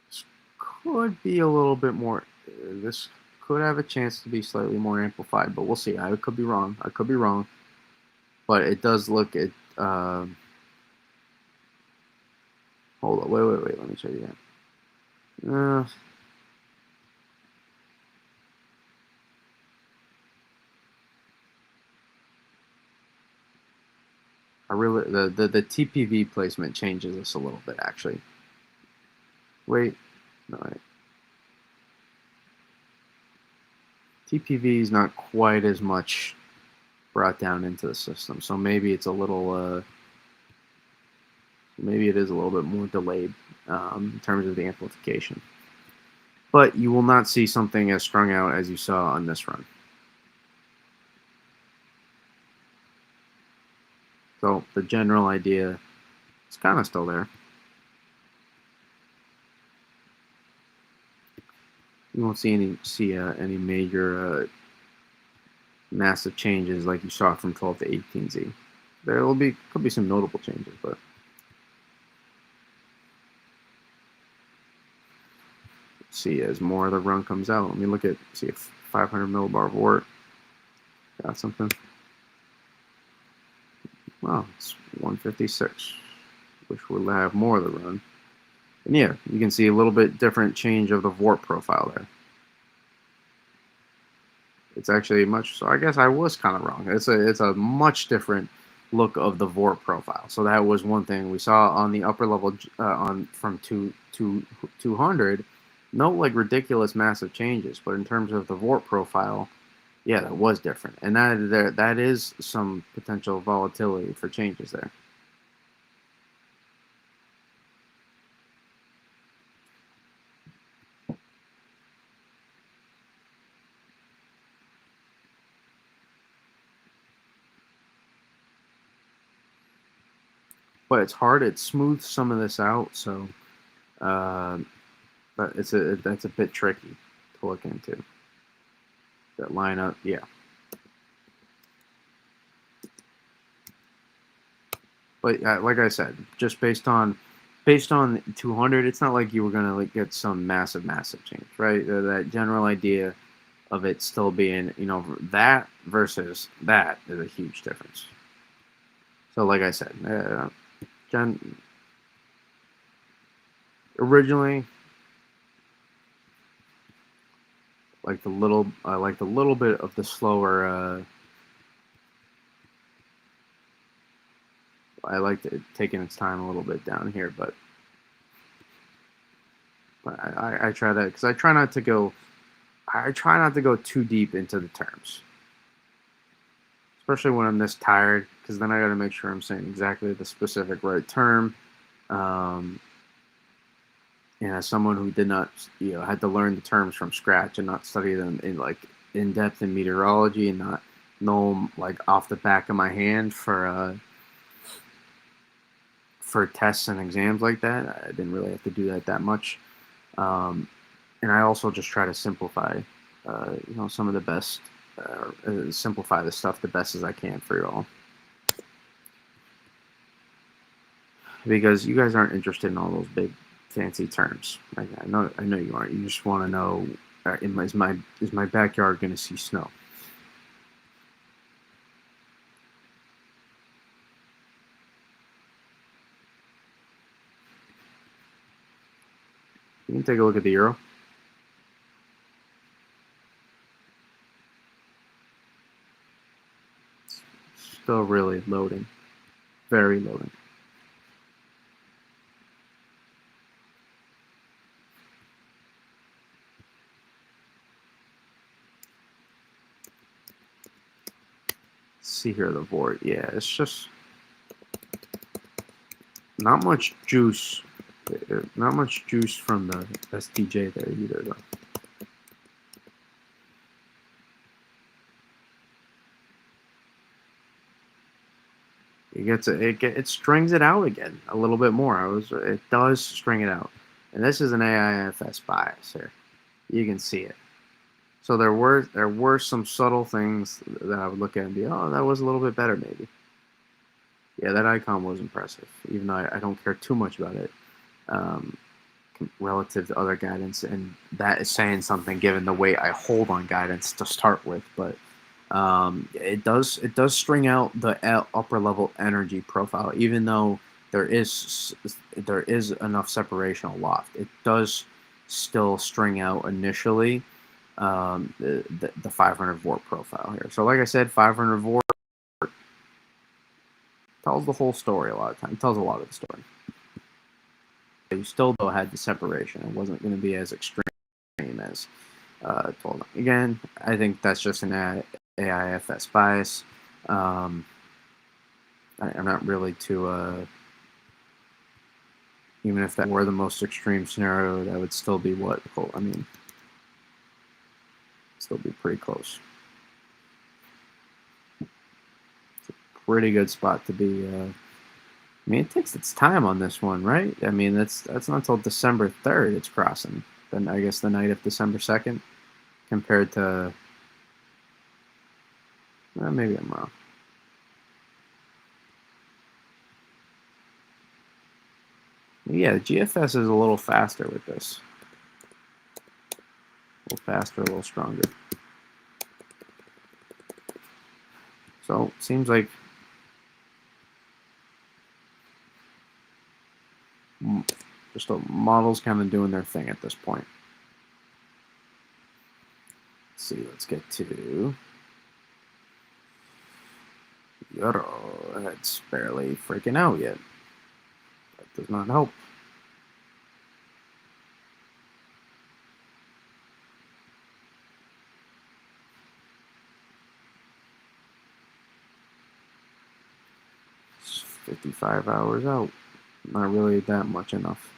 this could be a little bit more. This could have a chance to be slightly more amplified, but we'll see. I could be wrong. I could be wrong, but it does look at. Hold on. Wait. Let me show you that. I really the TPV placement changes this a little bit actually. Wait, no, wait. TPV is not quite as much brought down into the system, so maybe it's a little maybe it is a little bit more delayed in terms of the amplification. But you will not see something as strung out as you saw on this run. So the general idea is kind of still there. You won't see any major massive changes like you saw from 12 to 18Z. There will be could be some notable changes, but see as more of the run comes out. Let me look at see if 500 millibar vort got something. Wow, it's 156, which will have more of the run. And yeah, you can see a little bit different change of the vort profile there. It's actually much. So I guess I was kind of wrong. It's a much different look of the vort profile. So that was one thing we saw on the upper level on from 200. No like ridiculous massive changes, but in terms of the vort profile, yeah, that was different, and that is some potential volatility for changes there. But it's hard. It smooths some of this out, so uh, but that's a bit tricky to look into. That lineup, yeah. But like I said, just based on 200, it's not like you were gonna like get some massive change, right? That general idea of it still being, that versus that is a huge difference. So, like I said, Gen, originally, I like the little bit of the slower. I liked it taking its time a little bit down here, but I try that because I try not to go too deep into the terms, especially when I'm this tired, because then I got to make sure I'm saying exactly the specific right term. Um, and as someone who did not, had to learn the terms from scratch and not study them in depth in meteorology and not know them like off the back of my hand for tests and exams like that. I didn't really have to do that much. Um, and I also just try to simplify, some of the best, simplify the stuff the best as I can for you all. Because you guys aren't interested in all those big fancy terms. I know you aren't. You just want to know is my backyard going to see snow? You can take a look at the euro. Still really loading, very loading. See here the board. Yeah, it's just not much juice. Not much juice from the STJ there either, though. It strings it out again a little bit more. It does string it out, and this is an AIFS bias here. You can see it. So there were some subtle things that I would look at and be, oh, that was a little bit better maybe. Yeah, that icon was impressive, even though I don't care too much about it um, relative to other guidance, and that is saying something given the way I hold on guidance to start with. But it does string out the upper level energy profile, even though there is enough separational loft. It does still string out initially the 500 volt profile here. So like I said, 500 volt tells the whole story a lot of times. It tells a lot of the story. You still though had the separation. It wasn't going to be as extreme as told. Again, I think that's just an AIFS bias. I'm not really too. Even if that were the most extreme scenario, that would still be what? I mean, still be pretty close. It's a pretty good spot to be. I mean, it takes its time on this one, right? I mean, that's not until December 3rd it's crossing. Then I guess the night of December 2nd, compared to. Maybe I'm wrong. Yeah, the GFS is a little faster with this. A little faster, a little stronger. So, seems like just the models kind of doing their thing at this point. Let's see, let's get to Euro. That's barely freaking out yet. That does not help. It's 55 hours out. Not really that much enough.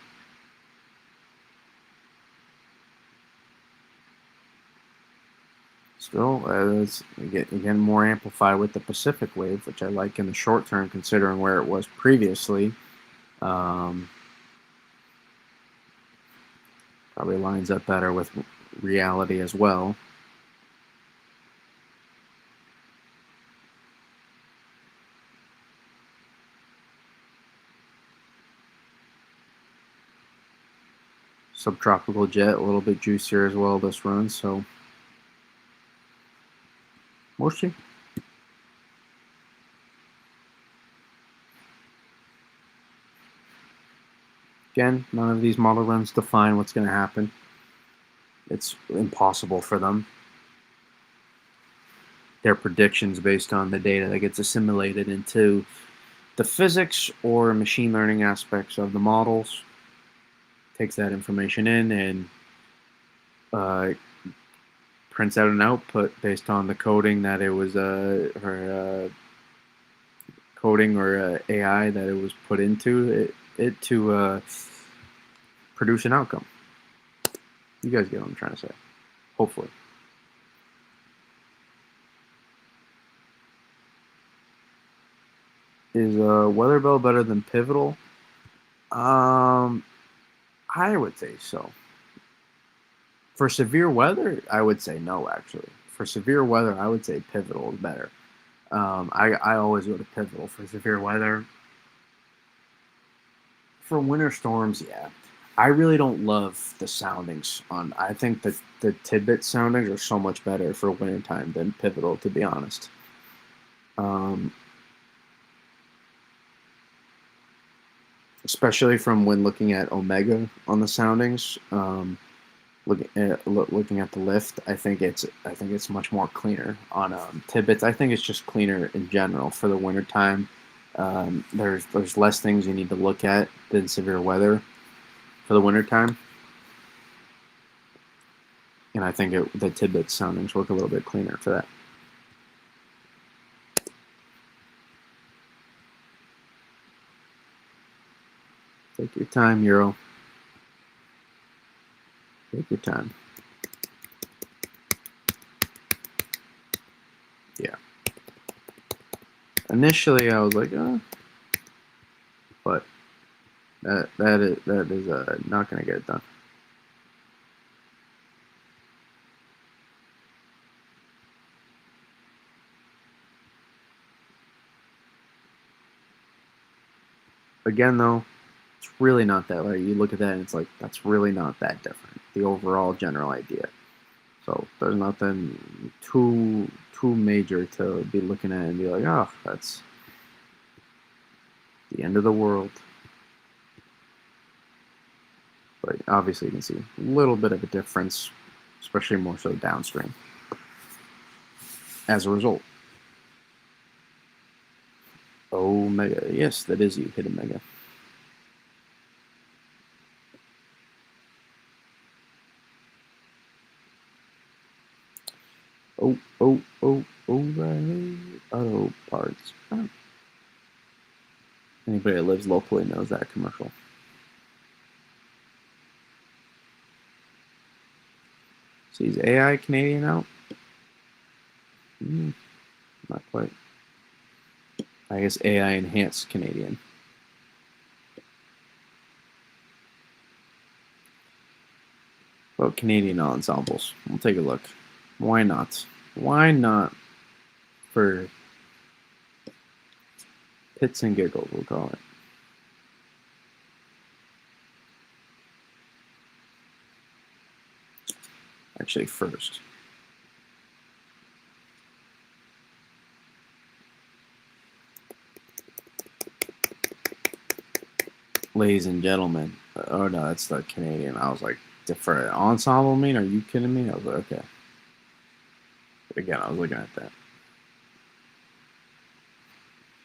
Still, it's again more amplified with the Pacific wave, which I like in the short term, considering where it was previously. Probably lines up better with reality as well. Subtropical jet, a little bit juicier as well this run, so we'll see. Again, none of these model runs define what's going to happen. It's impossible for them. They're predictions based on the data that gets assimilated into the physics or machine learning aspects of the models. Takes that information in and prints out an output based on the coding that it was coding or AI that it was put into it to produce an outcome. You guys get what I'm trying to say. Hopefully. Is Weather Bell better than Pivotal? I would say so. For severe weather, I would say no, actually. For severe weather, I would say Pivotal is better. I always go to Pivotal for severe weather. For winter storms, yeah. I really don't love the soundings on. I think that the tidbit soundings are so much better for wintertime than pivotal, to be honest. Um, Especially from when looking at omega on the soundings. Looking at the lift, I think it's much more cleaner on tidbits. I think it's just cleaner in general for the wintertime. There's less things you need to look at than severe weather for the wintertime, and I think the tidbit soundings work a little bit cleaner for that. Take your time, Euro. Take your time. Yeah. Initially, I was like, but that is not gonna get it done. Again, though, it's really not that. Like you look at that, and it's like that's really not that different. The overall general idea. So there's nothing too major to be looking at and be like, oh, that's the end of the world. But obviously, you can see a little bit of a difference, especially more so downstream. As a result, Omega, yes, that is you hit Omega. O'Reilly Auto Parts. Anybody that lives locally knows that commercial. So is AI Canadian out? Not quite. I guess AI enhanced Canadian. About Canadian ensembles. We'll take a look. Why not? Why not for pits and giggles, we'll call it. Actually, first. Ladies and gentlemen. Oh no, that's the Canadian. I was like, for an ensemble mean? Are you kidding me? I was like, okay. Again, I was looking at that.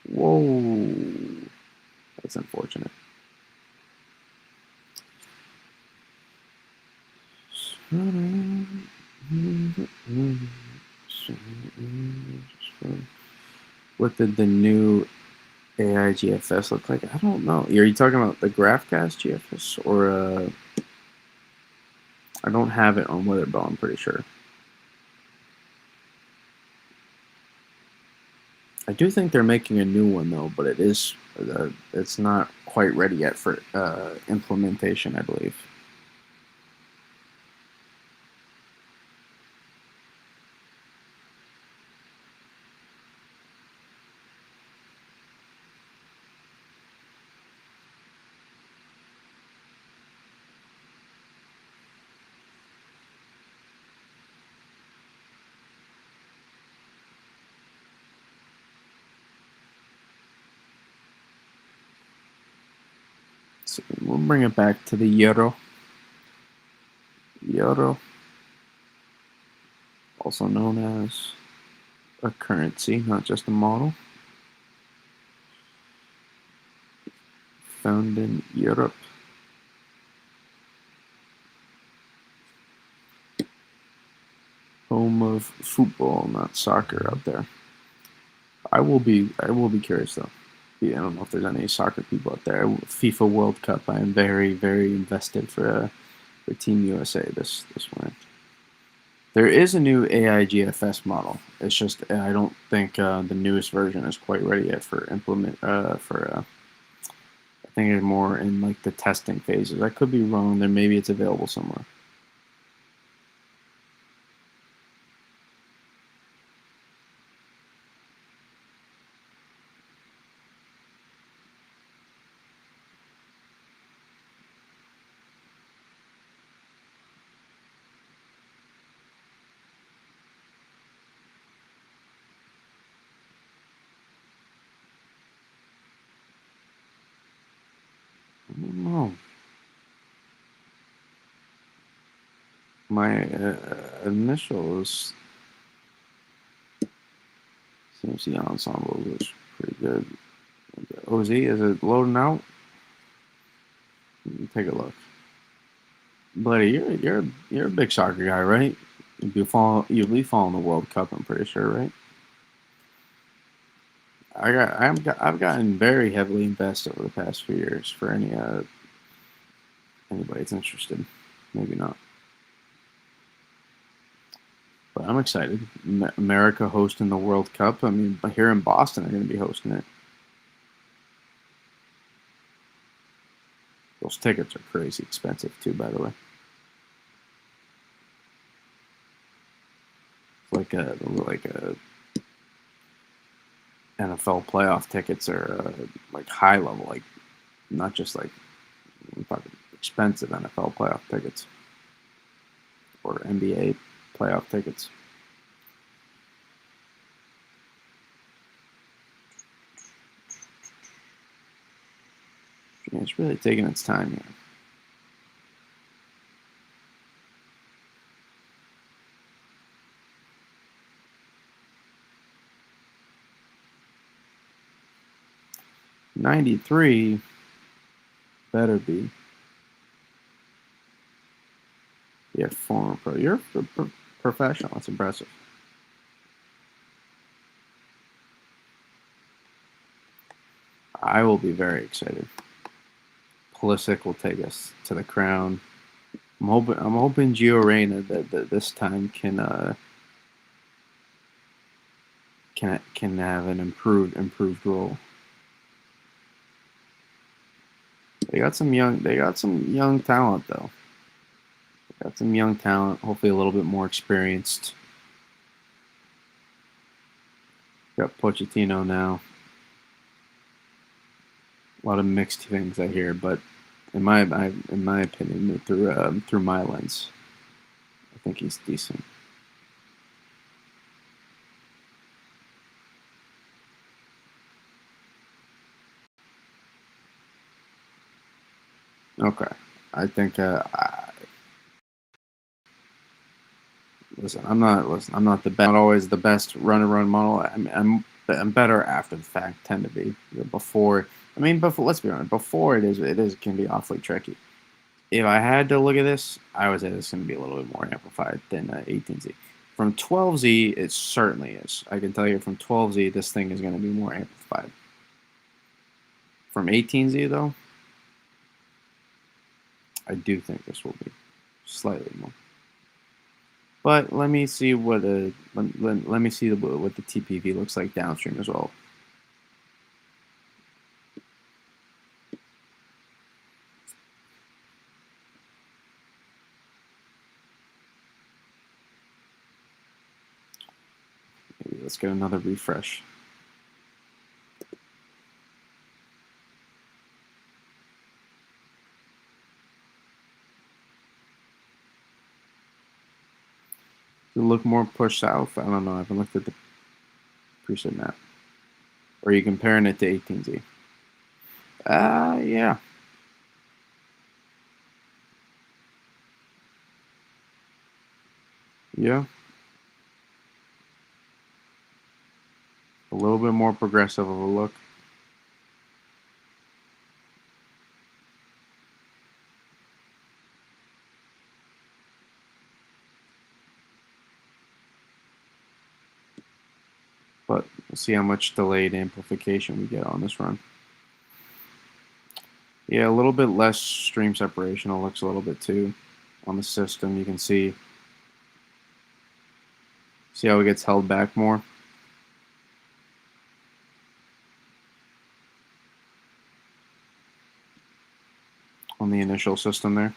Whoa. That's unfortunate. What did the new AI GFS look like? I don't know. Are you talking about the GraphCast GFS or I don't have it on Witherbell, I'm pretty sure. I do think they're making a new one though, but it's not quite ready yet for implementation, I believe. So we'll bring it back to the euro. Euro, also known as a currency, not just a model. Found in Europe. Home of football, not soccer out there. I will be curious though. Yeah, I don't know if there's any soccer people out there. FIFA World Cup. I am very very invested for Team USA this winter. There is a new AI GFS model. It's just I don't think the newest version is quite ready yet for implement for. I think it's more in like the testing phases. I could be wrong. There maybe it's available somewhere. My initials CMC ensemble was pretty good. OZ, is it loading out? Take a look. Buddy, you're a big soccer guy, right? You'll be following the World Cup, I'm pretty sure, right? I've gotten very heavily invested over the past few years for anybody that's interested. Maybe not, but I'm excited. America hosting the World Cup. I mean, here in Boston, they're going to be hosting it. Those tickets are crazy expensive too, by the way. Like a NFL playoff tickets are like high level, like not just like I'm talking expensive NFL playoff tickets or NBA playoff tickets. Yeah, it's really taking its time here. '93 better be. Yeah, former pro. You're a professional. That's impressive. I will be very excited. Pulisic will take us to the crown. I'm hoping Gio Reyna that this time can have an improved role. They got some young talent though. They got some young talent. Hopefully a little bit more experienced. Got Pochettino now. A lot of mixed things I hear, but in my opinion, through my lens, I think he's decent. Okay, I think listen. I'm not the best. Not always the best run model. I'm better after the fact. Tend to be before. I mean, before. Let's be honest. Before it can be awfully tricky. If I had to look at this, I would say this is going to be a little bit more amplified than 18Z. From 12Z, it certainly is. I can tell you from 12Z, this thing is going to be more amplified. From 18Z, though, I do think this will be slightly more. But let me see let me see what the TPV looks like downstream as well. Maybe let's get another refresh. Does it look more push south? I don't know. I haven't looked at the preset map. Or are you comparing it to 18Z? Yeah. Yeah. A little bit more progressive of a look. But we'll see how much delayed amplification we get on this run. Yeah, a little bit less stream separation. It looks a little bit too on the system. You can see how it gets held back more. On the initial system there.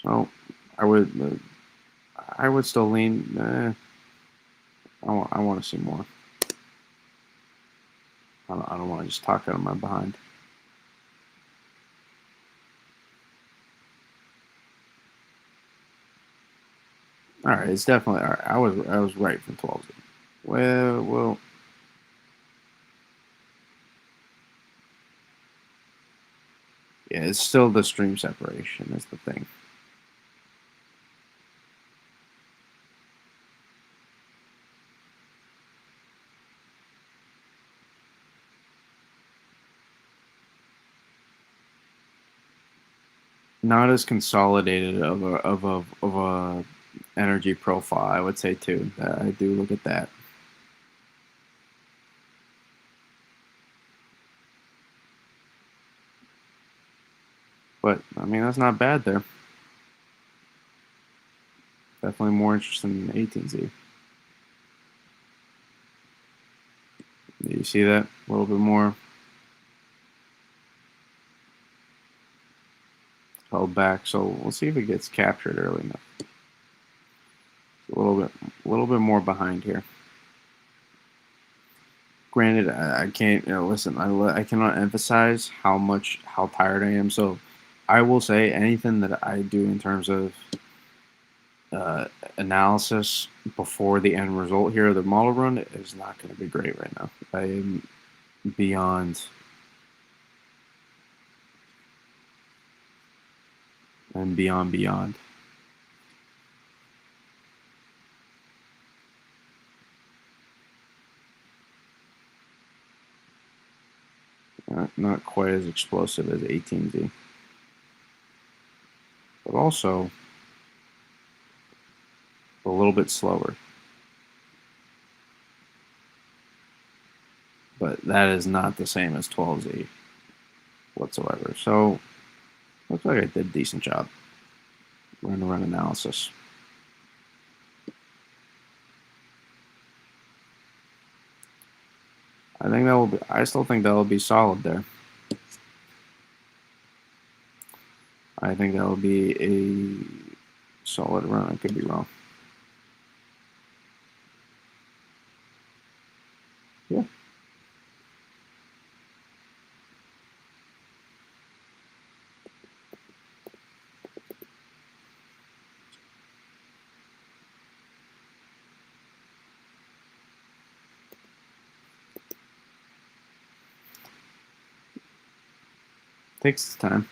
So I would still lean. I want to see more. I don't want to just talk out of my behind. All right. It's definitely all right. I was right from 12Z. Well, yeah. It's still the stream separation is the thing. Not as consolidated of a energy profile, I would say too. I do look at that, but I mean that's not bad there. Definitely more interesting than 18Z. You see that a little bit more held back. So we'll see if it gets captured early enough. A little bit more behind here. Granted, I can't. Listen, I cannot emphasize how tired I am. So I will say anything that I do in terms of uh, analysis before the end result here of the model run is not going to be great right now. I am beyond and beyond. Not quite as explosive as 18Z, but also a little bit slower. But that is not the same as 12Z whatsoever. So looks like I did a decent job. We're going to run analysis. I think that will be. I still think that will be solid there. I think that will be a solid run. I could be wrong. Yeah. Takes its time.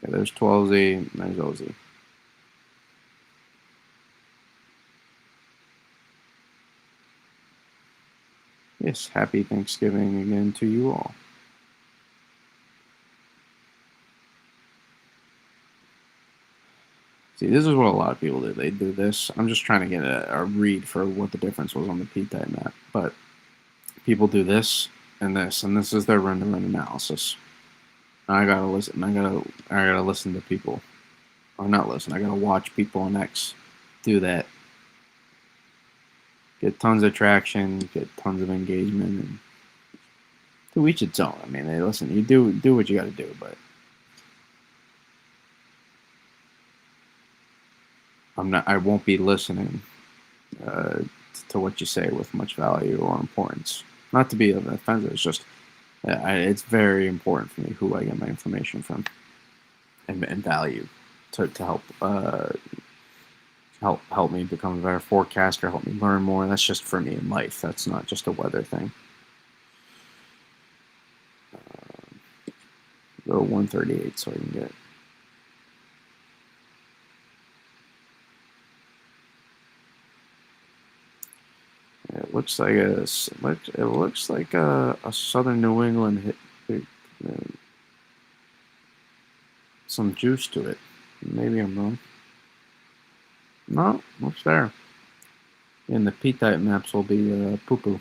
Yeah, there's 12Z, there's OZ. Yes, happy Thanksgiving again to you all. See, this is what a lot of people do. They do this. I'm just trying to get a read for what the difference was on the p-type map. But people do this, and this is their run-to-run analysis. I gotta listen. I gotta listen to people, or not listen. I gotta watch people on X do that. Get tons of traction, get tons of engagement, and to each its own. I mean, hey, listen, you do what you got to do, but I'm not. I won't be listening uh, to what you say with much value or importance. Not to be offensive. It's just it's very important for me who I get my information from and value to help me become a better forecaster, help me learn more. That's just for me in life. That's not just a weather thing. Go 138 so I can get. It looks like a southern New England hit some juice to it. Maybe I'm wrong. No, looks there. And the P-type maps will be poo-poo.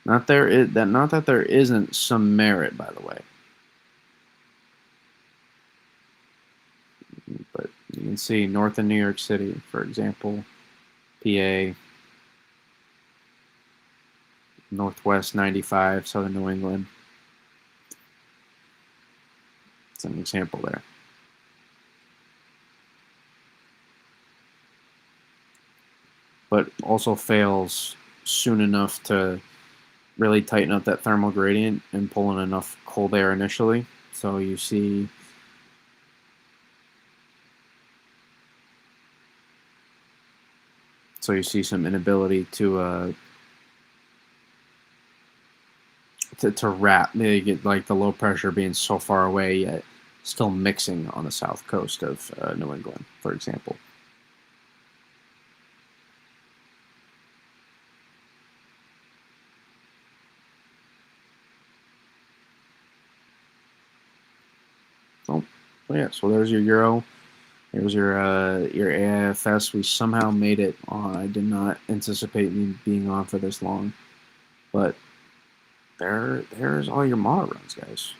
Not that there isn't some merit, by the way. But you can see north of New York City, for example, PA, Northwest 95, Southern New England. It's an example there. But also fails soon enough to really tighten up that thermal gradient and pull in enough cold air initially. So you see some inability to wrap. They get like the low pressure being so far away yet still mixing on the south coast of New England, for example. So, yeah. So there's your Euro. There's your AIFS. We somehow made it on. I did not anticipate me being on for this long, but there's all your model runs, guys.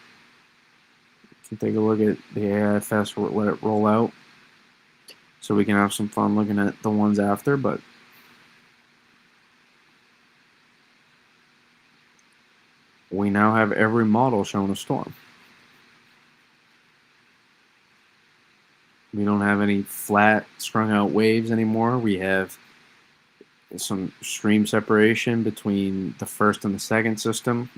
You can take a look at the AIFS, let it roll out, so we can have some fun looking at the ones after. But we now have every model showing a storm. We don't have any flat, strung out waves anymore. We have some stream separation between the first and the second system.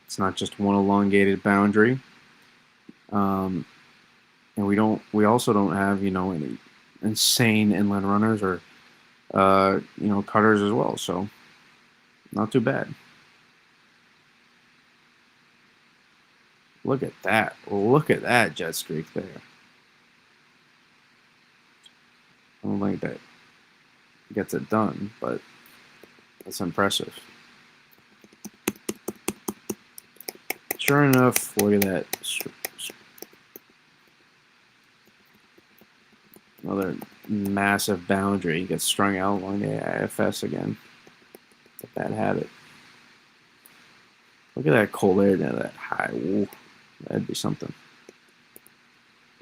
It's not just one elongated boundary. And we also don't have, any insane inland runners or, cutters as well. So not too bad. Look at that. Look at that jet streak there. I don't think that gets it done, but it's impressive. Sure enough, look at that. Another massive boundary gets strung out along the IFS again. It's a bad habit. Look at that cold air down that high. Ooh, that'd be something.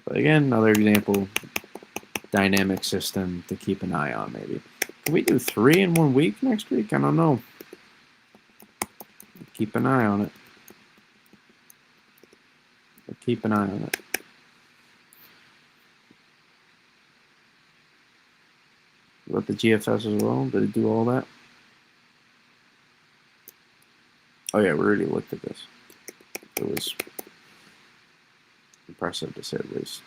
But again, another example, dynamic system to keep an eye on maybe. Can we do 3 in 1 week next week? I don't know. Keep an eye on it. Keep an eye on it. What the GFS as well? Did it do all that? Oh yeah, we already looked at this. It was impressive to say the least.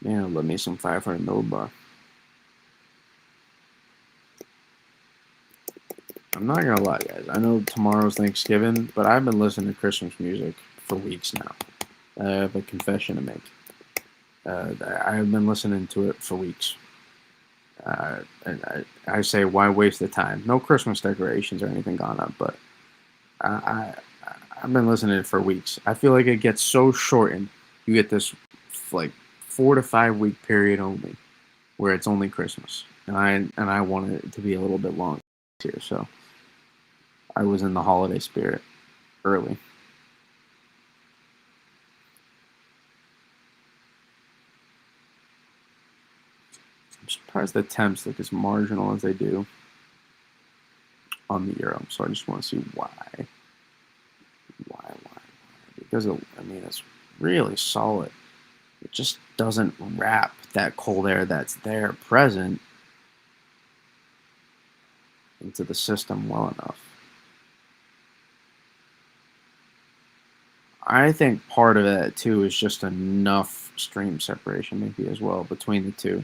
Man, let me some 500 millibar. I'm not gonna lie, guys. I know tomorrow's Thanksgiving, but I've been listening to Christmas music for weeks now. I have a confession to make. I have been listening to it for weeks. And I say, why waste the time? No Christmas decorations or anything gone up, but I, I've been listening to it for weeks. I feel like it gets so shortened. You get this like 4 to 5 week period only, where it's only Christmas, and I wanted it to be a little bit longer here, so I was in the holiday spirit early. I'm surprised the temps look as marginal as they do on the euro, so I just want to see why. Why? Because it's really solid. It just doesn't wrap that cold air that's there present into the system well enough. I think part of that too is just enough stream separation maybe as well between the two.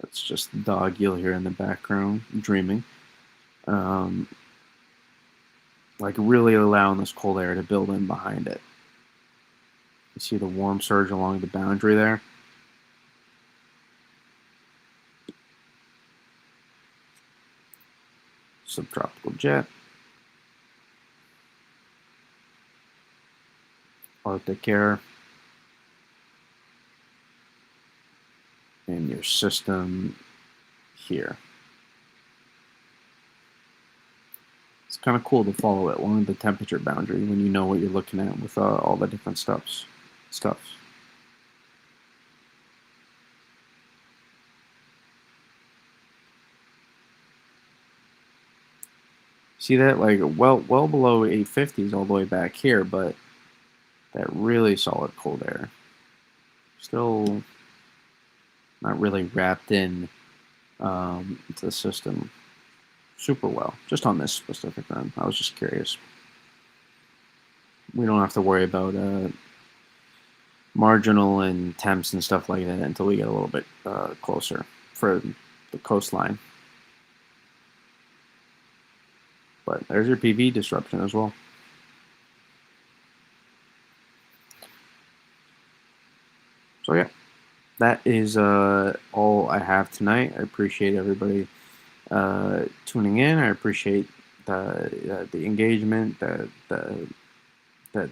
That's just the dog you'll hear in the background dreaming. Like really allowing this cold air to build in behind it. You see the warm surge along the boundary there? Subtropical jet. Arctic air. And your system here. It's kind of cool to follow it along the temperature boundary when you know what you're looking at with all the different stuff. See that? Like well below 850s all the way back here, but that really solid cold air still not really wrapped in into the system super well. Just on this specific run, I was just curious. We don't have to worry about marginal and temps and stuff like that until we get a little bit closer for the coastline. But there's your PV disruption as well. So yeah, that is all I have tonight. I appreciate everybody tuning in. I appreciate the engagement, that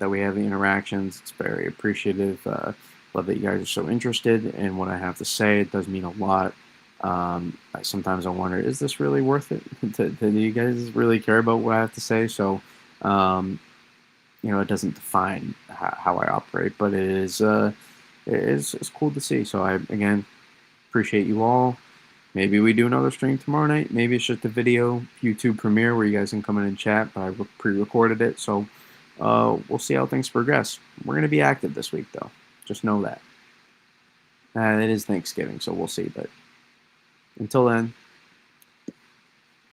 we have the interactions. It's very appreciative. Love that you guys are so interested in what I have to say. It does mean a lot. Sometimes I wonder, is this really worth it? Do you guys really care about what I have to say? So, it doesn't define how I operate, but it's cool to see. So I again appreciate you all. Maybe we do another stream tomorrow night. Maybe it's just a video YouTube premiere where you guys can come in and chat. But I pre-recorded it, so we'll see how things progress. We're gonna be active this week, though. Just know that. It is Thanksgiving, so we'll see. But until then,